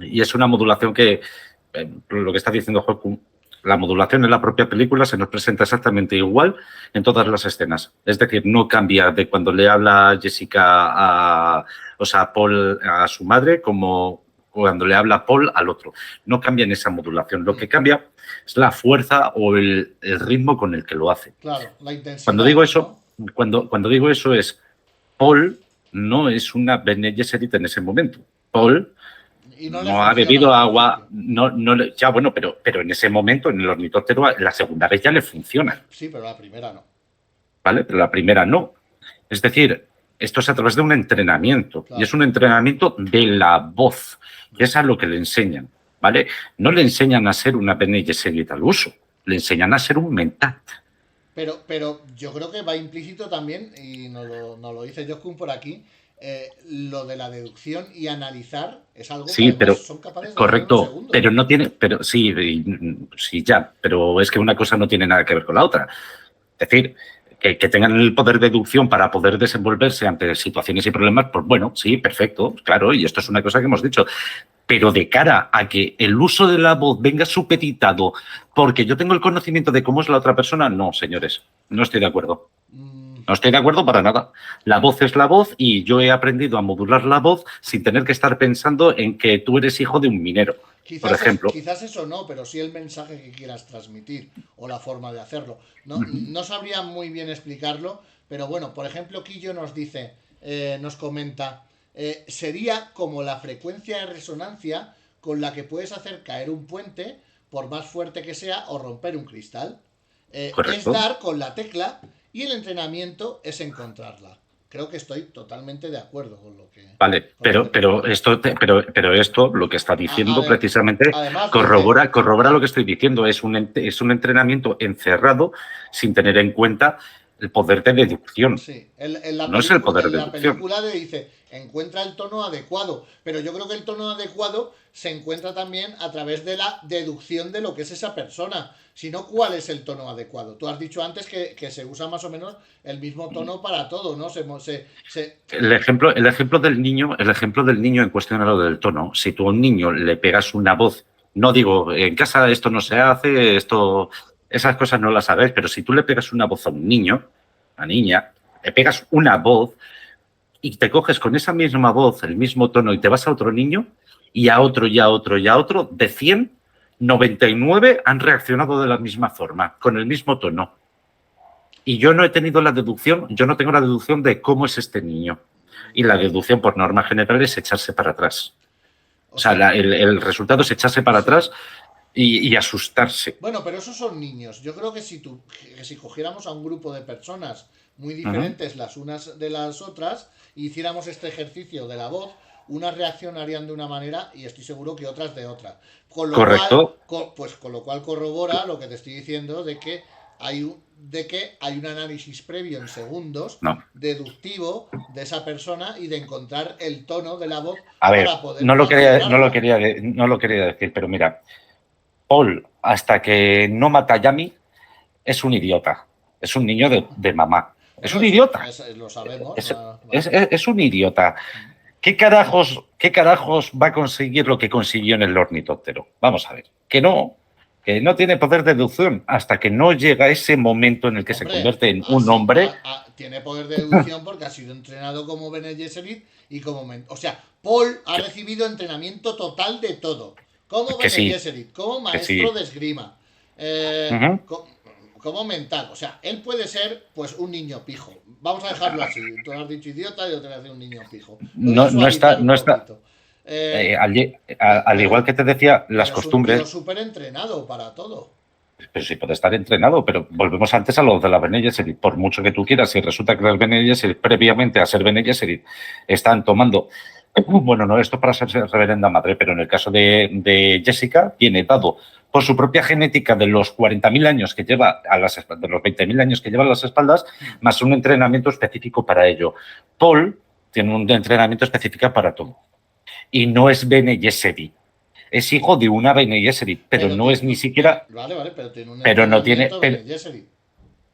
Y es una modulación que, lo que está diciendo Joaquín, la modulación en la propia película se nos presenta exactamente igual en todas las escenas. Es decir, no cambia de cuando le habla Jessica a Paul a su madre como cuando le habla Paul al otro. No cambia en esa modulación. Lo que cambia es la fuerza o el ritmo con el que lo hace. Claro, la intensidad. Cuando digo eso, ¿no? cuando digo eso es Paul no es una Bene Gesserit en ese momento. Paul no ha bebido agua, ya bueno, pero en ese momento, en el ornitóptero, la segunda vez ya le funciona. Sí, pero la primera no. ¿Vale? Pero la primera no. Es decir, esto es a través de un entrenamiento. Claro. Y es un entrenamiento de la voz, que es a lo que le enseñan. ¿Vale? No le enseñan a ser una Bene Gesserit al uso, le enseñan a ser un mentat. Pero yo creo que va implícito también, y nos lo dice Joskun por aquí, lo de la deducción y analizar es algo sí, que pero son capaces de correcto, hacer en un segundo. Pero no tiene, pero sí, ya, pero es que una cosa no tiene nada que ver con la otra. Es decir, que tengan el poder de deducción para poder desenvolverse ante situaciones y problemas, pues bueno, sí, perfecto, claro, y esto es una cosa que hemos dicho. Pero de cara a que el uso de la voz venga supeditado porque yo tengo el conocimiento de cómo es la otra persona, no, señores, no estoy de acuerdo. No estoy de acuerdo para nada. La voz es la voz y yo he aprendido a modular la voz sin tener que estar pensando en que tú eres hijo de un minero, por ejemplo. Quizás eso no, pero sí el mensaje que quieras transmitir o la forma de hacerlo. No sabría muy bien explicarlo, pero bueno, por ejemplo, Quillo nos dice, nos comenta, sería como la frecuencia de resonancia con la que puedes hacer caer un puente, por más fuerte que sea, o romper un cristal. Es dar con la tecla y el entrenamiento es encontrarla. Creo que estoy totalmente de acuerdo con lo que... Vale, pero esto lo que está diciendo precisamente además, corrobora lo que estoy diciendo. Es un entrenamiento encerrado sin tener en cuenta el poder de deducción. Sí, no es el poder de deducción. La película le dice, encuentra el tono adecuado, pero yo creo que el tono adecuado se encuentra también a través de la deducción de lo que es esa persona. Si no, ¿cuál es el tono adecuado? Tú has dicho antes que se usa más o menos el mismo tono para todo, ¿no? El ejemplo del niño en cuestión a lo del tono. Si tú a un niño le pegas una voz, no digo, en casa esto no se hace, esas cosas no las sabes, pero si tú le pegas una voz a un niño, a una niña, le pegas una voz y te coges con esa misma voz, el mismo tono y te vas a otro niño y a otro y a otro y a otro, de 100, 99 han reaccionado de la misma forma, con el mismo tono. Y yo no tengo la deducción de cómo es este niño. Y la deducción, por norma general, es echarse para atrás. O sea, el resultado es echarse para atrás y asustarse. Bueno, pero esos son niños. Yo creo que si cogiéramos a un grupo de personas muy diferentes las unas de las otras y hiciéramos este ejercicio de la voz, unas reaccionarían de una manera y estoy seguro que otras de otra. Con lo Correcto. Con lo cual corrobora lo que te estoy diciendo de que de que hay un análisis previo en segundos, No. deductivo de esa persona y de encontrar el tono de la voz A ver, para poder no lo considerarla. quería decir, pero mira, Paul, hasta que no mata a Yami, es un idiota. Es un niño de mamá. Es un idiota. Lo sabemos. Es un idiota. ¿Qué carajos va a conseguir lo que consiguió en el ornitóptero? Vamos a ver. Que no tiene poder de deducción hasta que no llega ese momento en el que se convierte en un hombre. Tiene poder de deducción porque ha sido entrenado como Bene Gesserit y como... O sea, Paul ha recibido entrenamiento total de todo. Como Bene Gesserit, como maestro de esgrima. Como mental. O sea, él puede ser pues un niño pijo. Vamos a dejarlo así. Tú has dicho idiota y yo te voy a decir un niño pijo. No está. Al igual que te decía, las costumbres. Es súper entrenado para todo. Pero sí puede estar entrenado, pero volvemos antes a lo de la Bene Gesserit. Por mucho que tú quieras, si resulta que las Bene Gesserit, previamente a ser Bene Gesserit, están tomando... Bueno, no esto para ser reverenda madre, pero en el caso de Jessica, tiene dado por su propia genética de los 40.000 años que lleva a las espaldas, de los 20.000 años que lleva a las espaldas, más un entrenamiento específico para ello. Paul tiene un entrenamiento específico para todo. Y no es Bene Gesserit. Es hijo de una Bene Gesserit, pero no es ni siquiera... Vale, pero tiene un entrenamiento Bene Gesserit.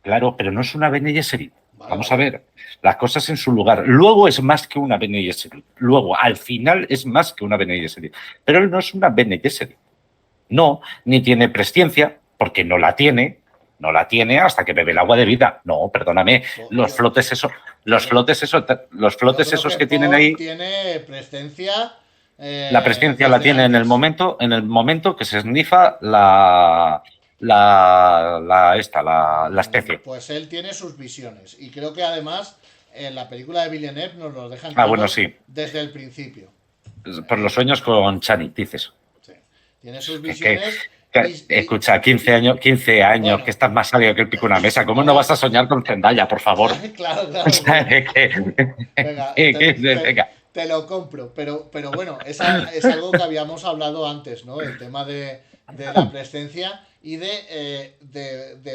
Claro, pero no es una Bene Gesserit. Vamos a ver, las cosas en su lugar. Luego es más que una Bene Gesserit. Luego, al final, es más que una Bene Gesserit. Pero él no es una Bene Gesserit. No, ni tiene presciencia, porque no la tiene hasta que bebe el agua de vida. No, perdóname, los flotes esos que tienen ahí... Tiene prescencia... la prescencia la tiene en el momento que se esnifa la especie. Pues él tiene sus visiones y creo que además en la película de Villeneuve nos lo dejan desde el principio. Por los sueños con Chani, dices. Sí. Tiene sus visiones. Escucha, 15 años, bueno, que estás más sabio que el pico de una mesa. ¿Cómo no vas a soñar con Zendaya, por favor? Claro. Venga, te lo compro, pero bueno, es algo que habíamos hablado antes, ¿no? El tema de la prescencia y de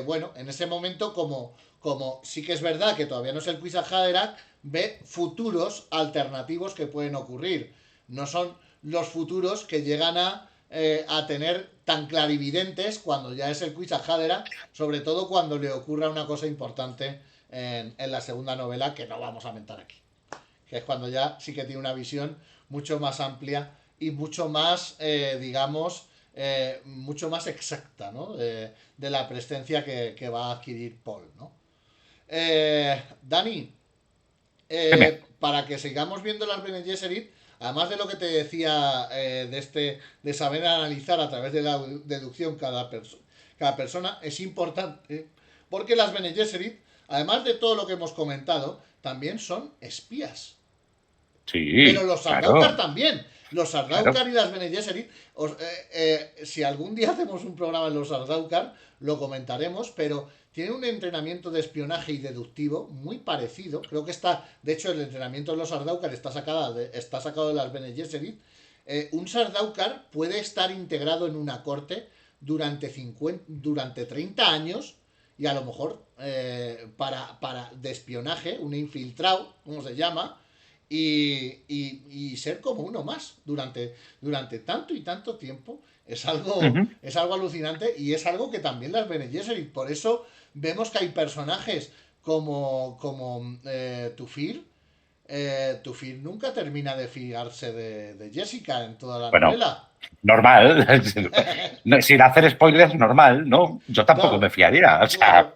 bueno, en ese momento como sí que es verdad que todavía no es el Kwisatz Haderach, ve futuros alternativos que pueden ocurrir. No son los futuros que llegan a tener tan clarividentes cuando ya es el Kwisatz Haderach, sobre todo cuando le ocurra una cosa importante en la segunda novela que no vamos a mentar aquí, que es cuando ya sí que tiene una visión mucho más amplia y mucho más, mucho más exacta, ¿no? De la presencia que va a adquirir Paul, ¿no? Dani, para que sigamos viendo las Bene Gesserit, además de lo que te decía de saber analizar a través de la deducción cada persona, es importante porque las Bene Gesserit, además de todo lo que hemos comentado, también son espías. Sí, pero los Sardaukar también. Los Sardaukar y las Bene Gesserit, si algún día hacemos un programa en los Sardaukar, lo comentaremos, pero tienen un entrenamiento de espionaje y deductivo muy parecido. Creo que de hecho, el entrenamiento de los Sardaukar está sacado de las Bene Gesserit. Un Sardaukar puede estar integrado en una corte durante 30 años y a lo mejor de espionaje, un infiltrado, como se llama, y ser como uno más durante tanto y tanto tiempo. Es algo alucinante y es algo que también las Bene Gesserit. Por eso vemos que hay personajes como Tufir. Tufir nunca termina de fiarse de Jessica en toda la novela. Normal. Sin hacer spoilers, normal, ¿no? Yo tampoco me fiaría. O sea...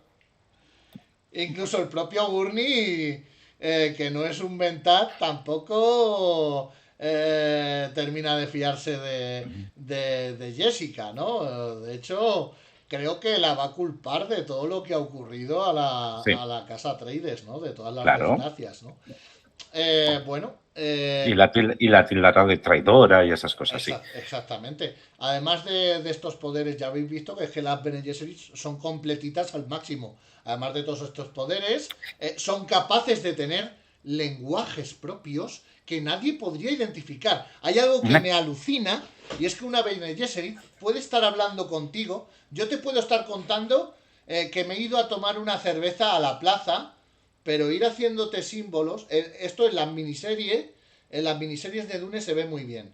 Incluso el propio Gurney, que no es un Mentat, tampoco termina de fiarse de Jessica, ¿no? De hecho, creo que la va a culpar de todo lo que ha ocurrido a la casa Atreides, ¿no? De todas las desgracias, ¿no? Y la tildada de traidora y esas cosas, sí. Exactamente. Además de estos poderes, ya habéis visto que las Bene Gesserit son completitas al máximo. Además de todos estos poderes, son capaces de tener lenguajes propios que nadie podría identificar. Hay algo que me alucina, y es que una Bene Gesserit puede estar hablando contigo, yo te puedo estar contando que me he ido a tomar una cerveza a la plaza, pero ir haciéndote símbolos, esto en las miniseries de Dune se ve muy bien.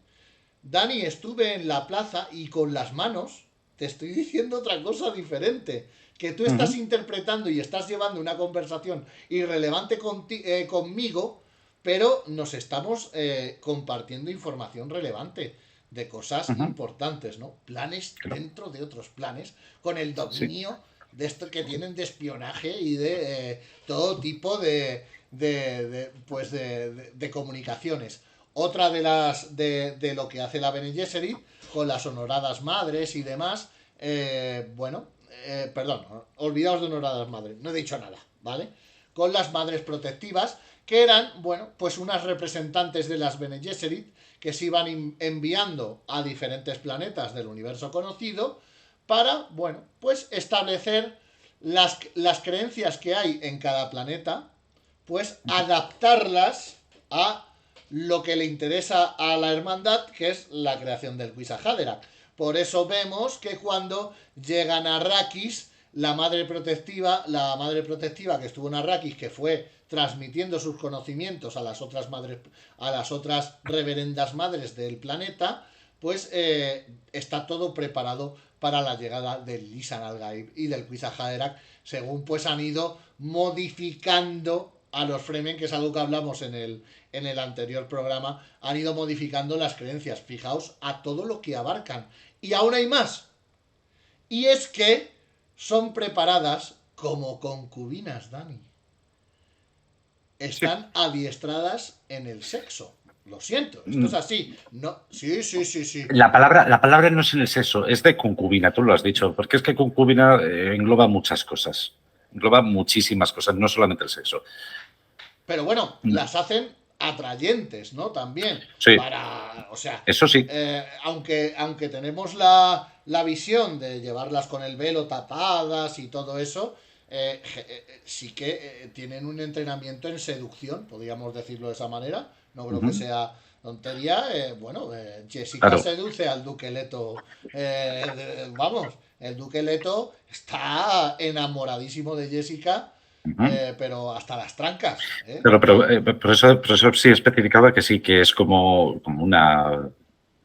Dani, estuve en la plaza y con las manos te estoy diciendo otra cosa diferente. Que tú estás interpretando y estás llevando una conversación irrelevante conmigo, pero nos estamos compartiendo información relevante de cosas importantes, ¿no? Planes dentro de otros planes, con el dominio de esto que tienen de espionaje y de todo tipo de comunicaciones. Otra de lo que hace la Bene Gesserit con las honoradas madres y demás, perdón, olvidaos de honoradas madres, no he dicho nada, ¿vale? Con las madres protectivas, que eran, bueno, pues unas representantes de las Bene Gesserit que se iban enviando a diferentes planetas del universo conocido para, bueno, pues establecer las creencias que hay en cada planeta, pues adaptarlas a lo que le interesa a la hermandad, que es la creación del Quisahadera. Por eso vemos que cuando llegan a Arrakis, la madre protectiva que estuvo en Arrakis, que fue transmitiendo sus conocimientos a las otras reverendas madres del planeta, pues está todo preparado para la llegada del Lisan al-Gaib y del Quisahadera, según pues han ido modificando a los Fremen, que es algo que hablamos en el anterior programa, han ido modificando las creencias. Fijaos a todo lo que abarcan. Y aún hay más. Y es que son preparadas como concubinas, Dani. Están adiestradas en el sexo. Lo siento, esto es así. No, sí. La palabra no es en el sexo, es de concubina, tú lo has dicho, porque es que concubina engloba muchas cosas. Engloba muchísimas cosas, no solamente el sexo. Pero bueno, las hacen atrayentes, ¿no? También. Sí. O sea, eso sí. Aunque tenemos la visión de llevarlas con el velo tapadas y todo eso, sí que tienen un entrenamiento en seducción, podríamos decirlo de esa manera. No creo que sea tontería. Jessica seduce al Duque Leto. Vamos, el Duque Leto está enamoradísimo de Jessica. Pero hasta las trancas. Pero por eso sí especificaba que sí, que es como una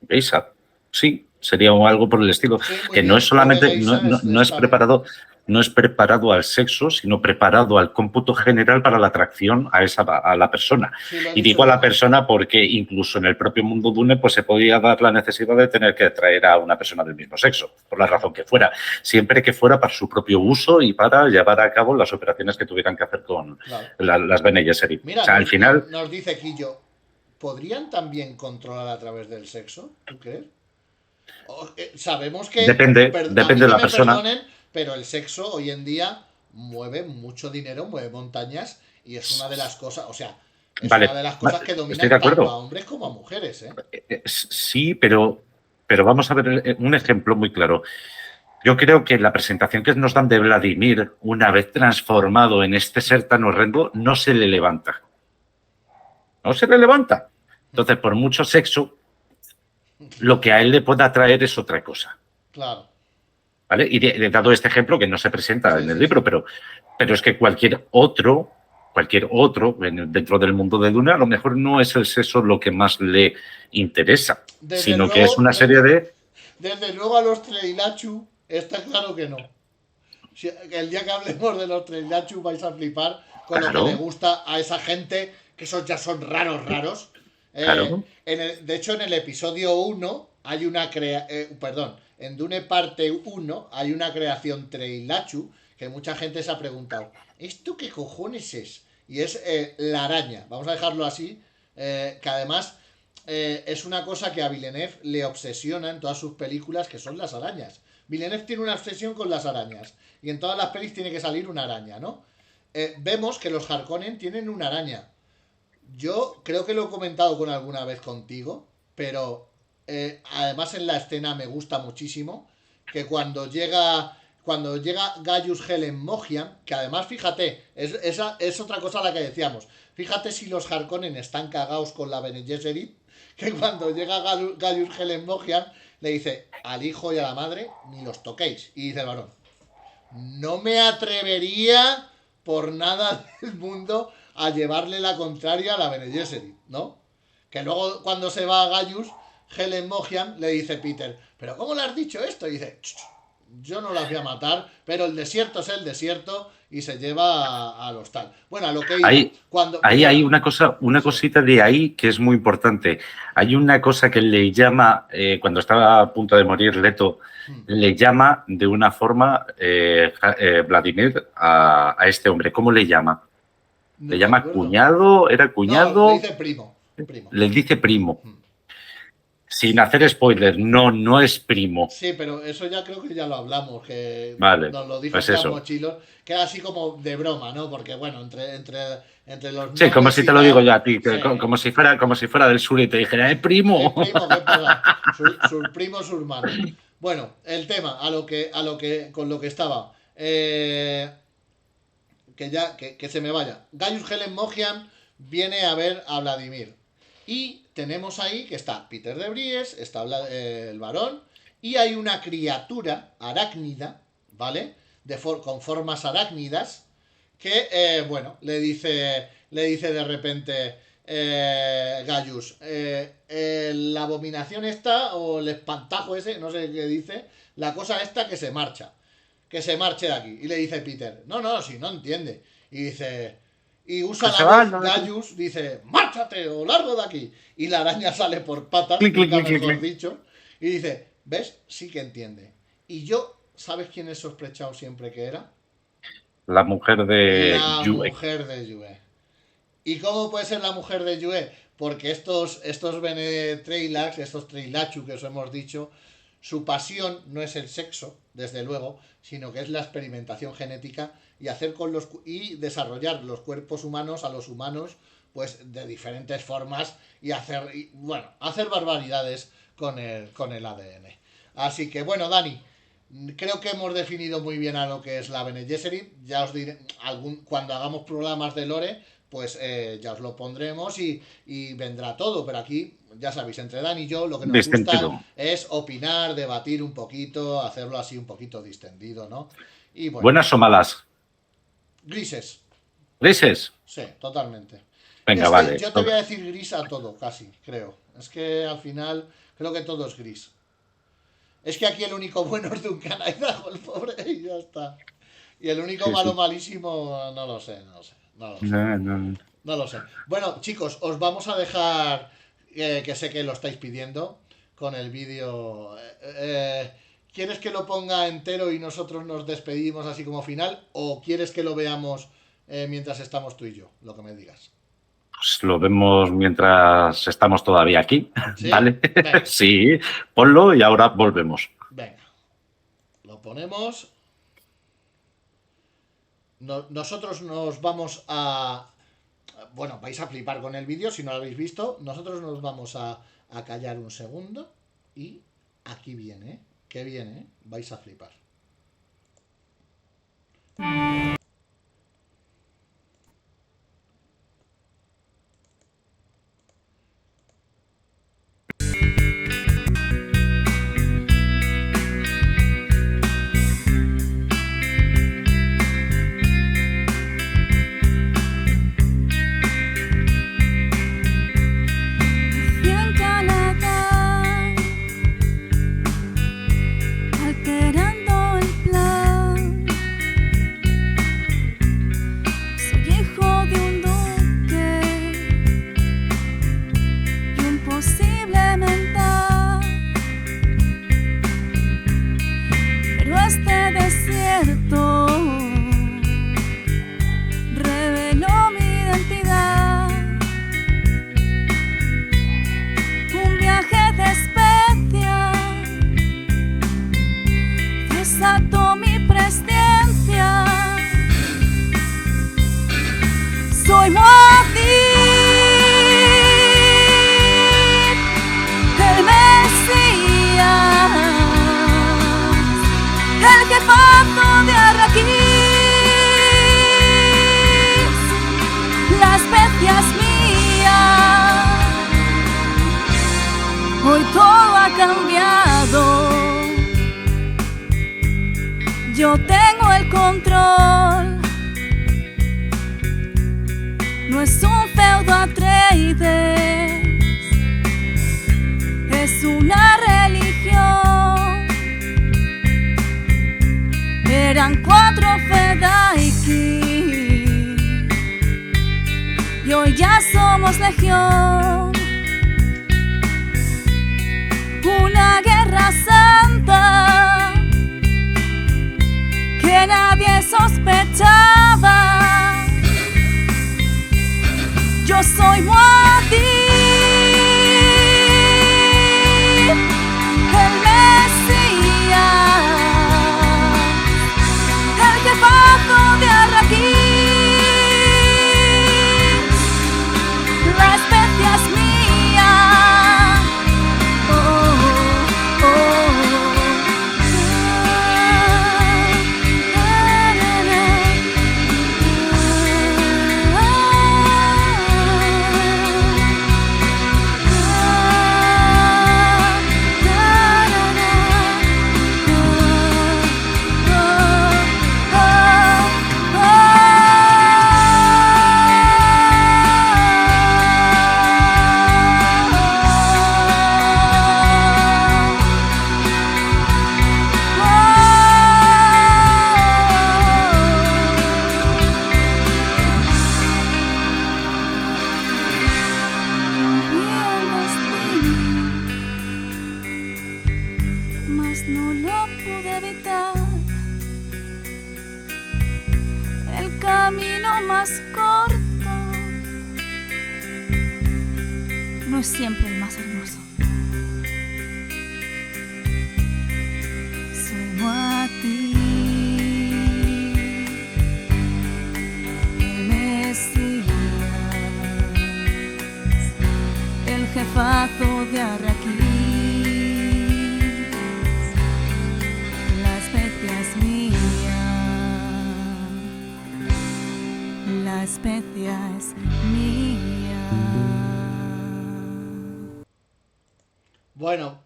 geisha. Sí, sería algo por el estilo. Sí, que no es solamente, no es preparado. No es preparado al sexo, sino preparado al cómputo general para la atracción a la persona. Sí, y digo a la persona porque incluso en el propio mundo Dune pues se podía dar la necesidad de tener que atraer a una persona del mismo sexo, por la razón que fuera, siempre que fuera para su propio uso y para llevar a cabo las operaciones que tuvieran que hacer con las Bene Gesserit. Mira, o sea, al final nos dice Quillo, ¿podrían también controlar a través del sexo? ¿Tú crees? Sabemos que... Depende de la persona. Pero el sexo hoy en día mueve mucho dinero, mueve montañas y es una de las cosas, una de las cosas que dominan tanto a hombres como a mujeres. Sí, pero vamos a ver un ejemplo muy claro. Yo creo que la presentación que nos dan de Vladimir, una vez transformado en este ser tan horrendo, no se le levanta. No se le levanta. Entonces, por mucho sexo, lo que a él le pueda atraer es otra cosa. Claro. ¿Vale? Y he dado este ejemplo que no se presenta en el libro, pero es que cualquier otro dentro del mundo de Dune a lo mejor no es el sexo lo que más le interesa, sino que es una serie de... Desde luego a los Tleilachu está claro que no. El día que hablemos de los Tleilachu vais a flipar con lo que le gusta a esa gente, que esos ya son raros. De hecho, en el episodio 1 hay una en Dune parte 1 hay una creación Tleilachu que mucha gente se ha preguntado, ¿esto qué cojones es? Y es la araña, vamos a dejarlo así, que además es una cosa que a Villeneuve le obsesiona en todas sus películas, que son las arañas. Villeneuve tiene una obsesión con las arañas y en todas las pelis tiene que salir una araña, ¿no? Vemos que los Harkonnen tienen una araña. Yo creo que lo he comentado alguna vez contigo, pero... además en la escena me gusta muchísimo que cuando llega Gaius Helen Mohiam, que además fíjate, es otra cosa a la que decíamos, fíjate si los Harkonnen están cagados con la Bene Gesserit, que cuando llega Gaius Helen Mohiam le dice al hijo y a la madre, ni los toquéis, y dice el varón, no me atrevería por nada del mundo a llevarle la contraria a la Bene Gesserit, ¿no? Que luego cuando se va a Gaius, Helen Mohiam le dice Peter, ¿pero cómo le has dicho esto? Y dice, yo no las voy a matar, pero el desierto es el desierto y se lleva a los tal. Bueno, a lo que iba, ahí hay una cosita de ahí que es muy importante. Hay una cosa que le llama, cuando estaba a punto de morir Leto, le llama de una forma Vladimir a este hombre. ¿Cómo le llama? No ¿Le llama cuñado? ¿Era cuñado? No, le dice primo. Le dice primo. Sin hacer spoiler, no es primo. Sí, pero eso ya creo que ya lo hablamos, que vale, nos lo dijo pues ya eso. Mochilo, que era así como de broma, ¿no? Porque bueno, entre los sí, como si te lo digo yo a ti, sí. como si fuera del sur y te dijera, primo. Primo, ¿qué pasa? Sur primo, su hermano. Bueno, el tema, con lo que estaba, que se me vaya. Gaius Helen Mohiam viene a ver a Vladimir. Y tenemos ahí que está Peter de Vries, está el varón, y hay una criatura arácnida, ¿vale? Con formas arácnidas, que, bueno, le dice de repente Gaius, la abominación esta, o el espantajo ese, no sé qué dice, la cosa esta que se marche de aquí. Y le dice Peter, no, si no entiende. Y dice... Y usa la voz Gaius, dice, ¡márchate o largo de aquí! Y la araña sale por patas, mejor dicho, y dice, ¿ves? Sí que entiende. Y yo, ¿sabes quién he sospechado siempre que era? La mujer de Yue. La mujer de Yue. ¿Y cómo puede ser la mujer de Yue? Porque estos Bene Treilax, estos Treilachu que os hemos dicho, su pasión no es el sexo, desde luego, sino que es la experimentación genética y desarrollar los cuerpos humanos a los humanos, pues de diferentes formas y hacer barbaridades con el ADN. Así que bueno, Dani, creo que hemos definido muy bien a lo que es la Bene Gesserit. Ya os diré, cuando hagamos programas de lore, pues ya os lo pondremos y vendrá todo, pero aquí, ya sabéis, entre Dani y yo lo que nos gusta es opinar, debatir un poquito, hacerlo así un poquito distendido, ¿no? Y bueno, ¿buenas o malas? Grises. ¿Grises? Sí, totalmente. Venga, vale. Yo te voy a decir gris a todo, casi, creo. Es que al final creo que todo es gris. Es que aquí el único bueno es Duncan Idaho, el pobre, y ya está. Y el único malísimo, no lo sé. No lo sé. Bueno, chicos, os vamos a dejar, que sé que lo estáis pidiendo, con el vídeo. ¿Quieres que lo ponga entero y nosotros nos despedimos así como final? ¿O quieres que lo veamos mientras estamos tú y yo? Lo que me digas. Pues lo vemos mientras estamos todavía aquí, ¿sí? ¿Vale? Venga. Sí, ponlo y ahora volvemos. Venga, lo ponemos. Nosotros nos vamos a... Bueno, vais a flipar con el vídeo si no lo habéis visto. Nosotros nos vamos a callar un segundo y aquí viene, que viene, vais a flipar. Yo tengo el es un feudo Atreides, es una religión. Eran 4 Fedaykin y hoy ya somos legión. Una guerra santa que nadie sospechaba. Yo soy Muad'Dib, el Mesías, el jefazo de Arrakis. La especia es mía. Oh, oh, mas no lo pude evitar. El camino más corto no es siempre el más hermoso. Soy Muad'Dib, el Mesías, el jefazo de Arrakis. La especia es mía. La especia es mía. Bueno,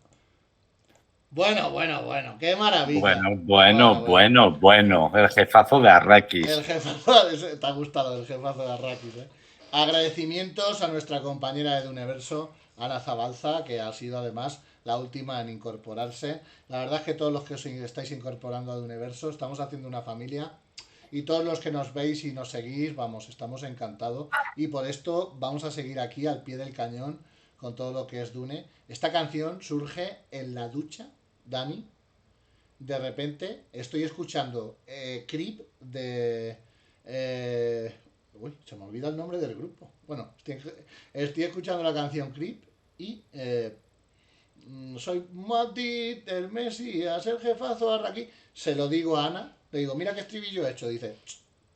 qué maravilla. Bueno, el jefazo de Arrakis. El jefazo, te ha gustado el jefazo de Arrakis, ¿eh? Agradecimientos a nuestra compañera de Universo, Ana Zabalza, que ha sido además la última en incorporarse. La verdad es que todos los que os estáis incorporando a Universo, estamos haciendo una familia. Y todos los que nos veis y nos seguís, vamos, estamos encantados. Y por esto vamos a seguir aquí al pie del cañón con todo lo que es Dune. Esta canción surge en la ducha, Dani. De repente estoy escuchando Creep de... uy, se me olvida el nombre del grupo. Bueno, estoy escuchando la canción Creep y... soy Muad'Dib, el Mesías, el jefazo de Arrakis. Se lo digo a Ana. Le digo, mira qué estribillo he hecho. Dice,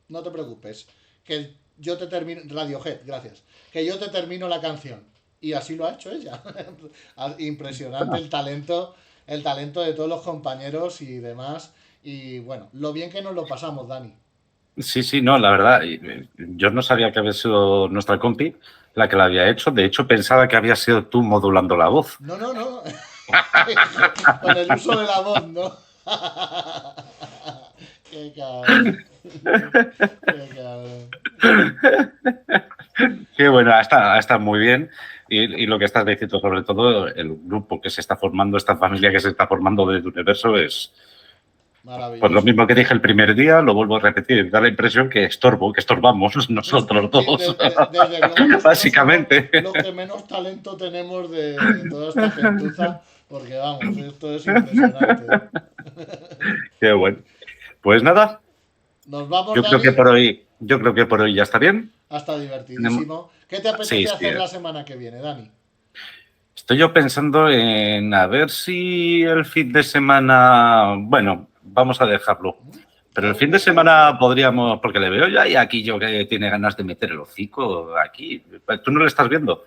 no te preocupes, que yo te termino... Radiohead, gracias. Que yo te termino la canción. Y así lo ha hecho ella. Impresionante el talento de todos los compañeros y demás. Y bueno, lo bien que nos lo pasamos, Dani. Sí, no, la verdad, yo no sabía que había sido nuestra compi la que la había hecho. De hecho, pensaba que había sido tú modulando la voz. No. Con el uso de la voz, ¿no? Qué cabrón. Qué bueno, está muy bien. Y lo que estás diciendo, sobre todo, el grupo que se está formando, esta familia que se está formando desde Universo es... Pues lo mismo que dije el primer día, lo vuelvo a repetir. Da la impresión que estorbamos nosotros dos. Desde básicamente. Los que menos talento tenemos de toda esta gentuza, porque vamos, esto es impresionante. Qué bueno. Pues nada. Nos vamos, yo creo que por hoy ya está bien. Hasta divertidísimo. ¿Qué te apetece hacer la semana que viene, Dani? Estoy yo pensando en a ver si el fin de semana... Bueno, vamos a dejarlo. Pero el fin de semana podríamos... Porque le veo ya y aquí yo que tiene ganas de meter el hocico aquí. ¿Tú no lo estás viendo?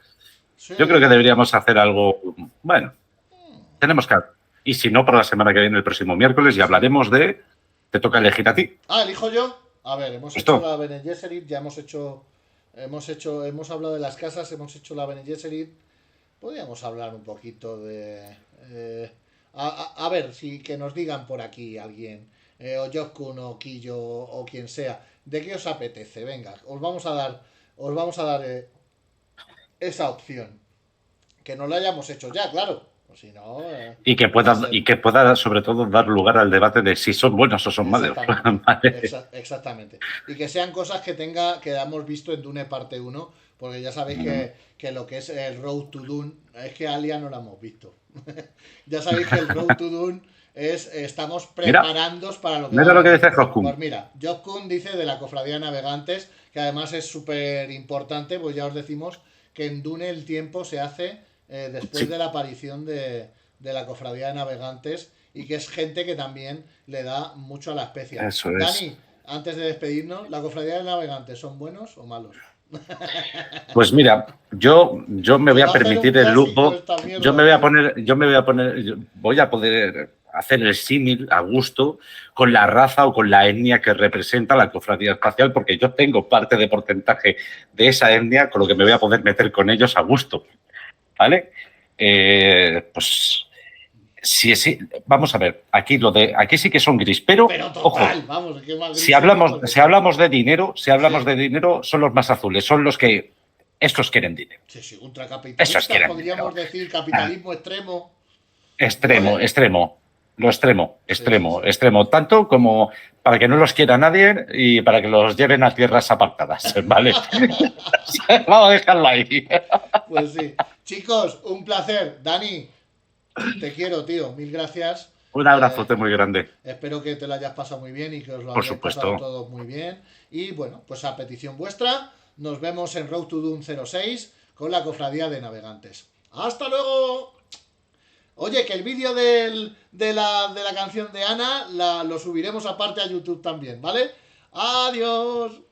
Sí. Yo creo que deberíamos hacer algo... Bueno, tenemos que... Y si no, para la semana que viene, el próximo miércoles, ya hablaremos de... Te toca elegir a ti. ¿Elijo yo? A ver, hemos hecho la Bene Gesserit, ya hemos hablado de las casas, hemos hecho la Bene Gesserit. Podríamos hablar un poquito de... a ver, si que nos digan por aquí alguien, o Jokun o Quillo o quien sea, ¿de qué os apetece? Venga, os vamos a dar os vamos a dar esa opción. Que no lo hayamos hecho ya, claro. O si no, y que pueda, sobre todo, dar lugar al debate de si son buenos o son malos. Exactamente. Y que sean cosas que hemos visto en Dune parte 1, porque ya sabéis que lo que es el Road to Dune, es que Alia no lo hemos visto. Ya sabéis que el Road to Dune estamos preparándonos para lo que mira lo que dice Job Kuhn. Pues mira, Job Kuhn dice de la Cofradía de Navegantes, que además es súper importante, pues ya os decimos que en Dune el tiempo se hace después de la aparición de la Cofradía de Navegantes, y que es gente que también le da mucho a la especie. Eso Dani, antes de despedirnos, ¿la Cofradía de Navegantes son buenos o malos? Pues mira, yo me voy a permitir el lujo, voy a poder hacer el símil a gusto con la raza o con la etnia que representa la cofradía espacial, porque yo tengo parte de porcentaje de esa etnia, con lo que me voy a poder meter con ellos a gusto, ¿vale? Pues sí, vamos a ver, aquí sí que son gris, pero total, ojo, vamos, ¿qué más gris si hablamos de dinero, son los más azules, son los que estos quieren dinero. Sí, ultracapitalistas, podríamos decir, capitalismo extremo. Extremo, tanto como para que no los quiera nadie y para que los lleven a tierras apartadas, ¿vale? Vamos a dejarlo ahí. Pues sí. Chicos, un placer. Dani, te quiero, tío. Mil gracias. Un abrazote muy grande. Espero que te lo hayas pasado muy bien y que os lo hayáis pasado todos muy bien. Y bueno, pues a petición vuestra, nos vemos en Road to Doom 06 con la Cofradía de Navegantes. ¡Hasta luego! Oye, que el vídeo de la canción de Ana lo subiremos aparte a YouTube también, ¿vale? ¡Adiós!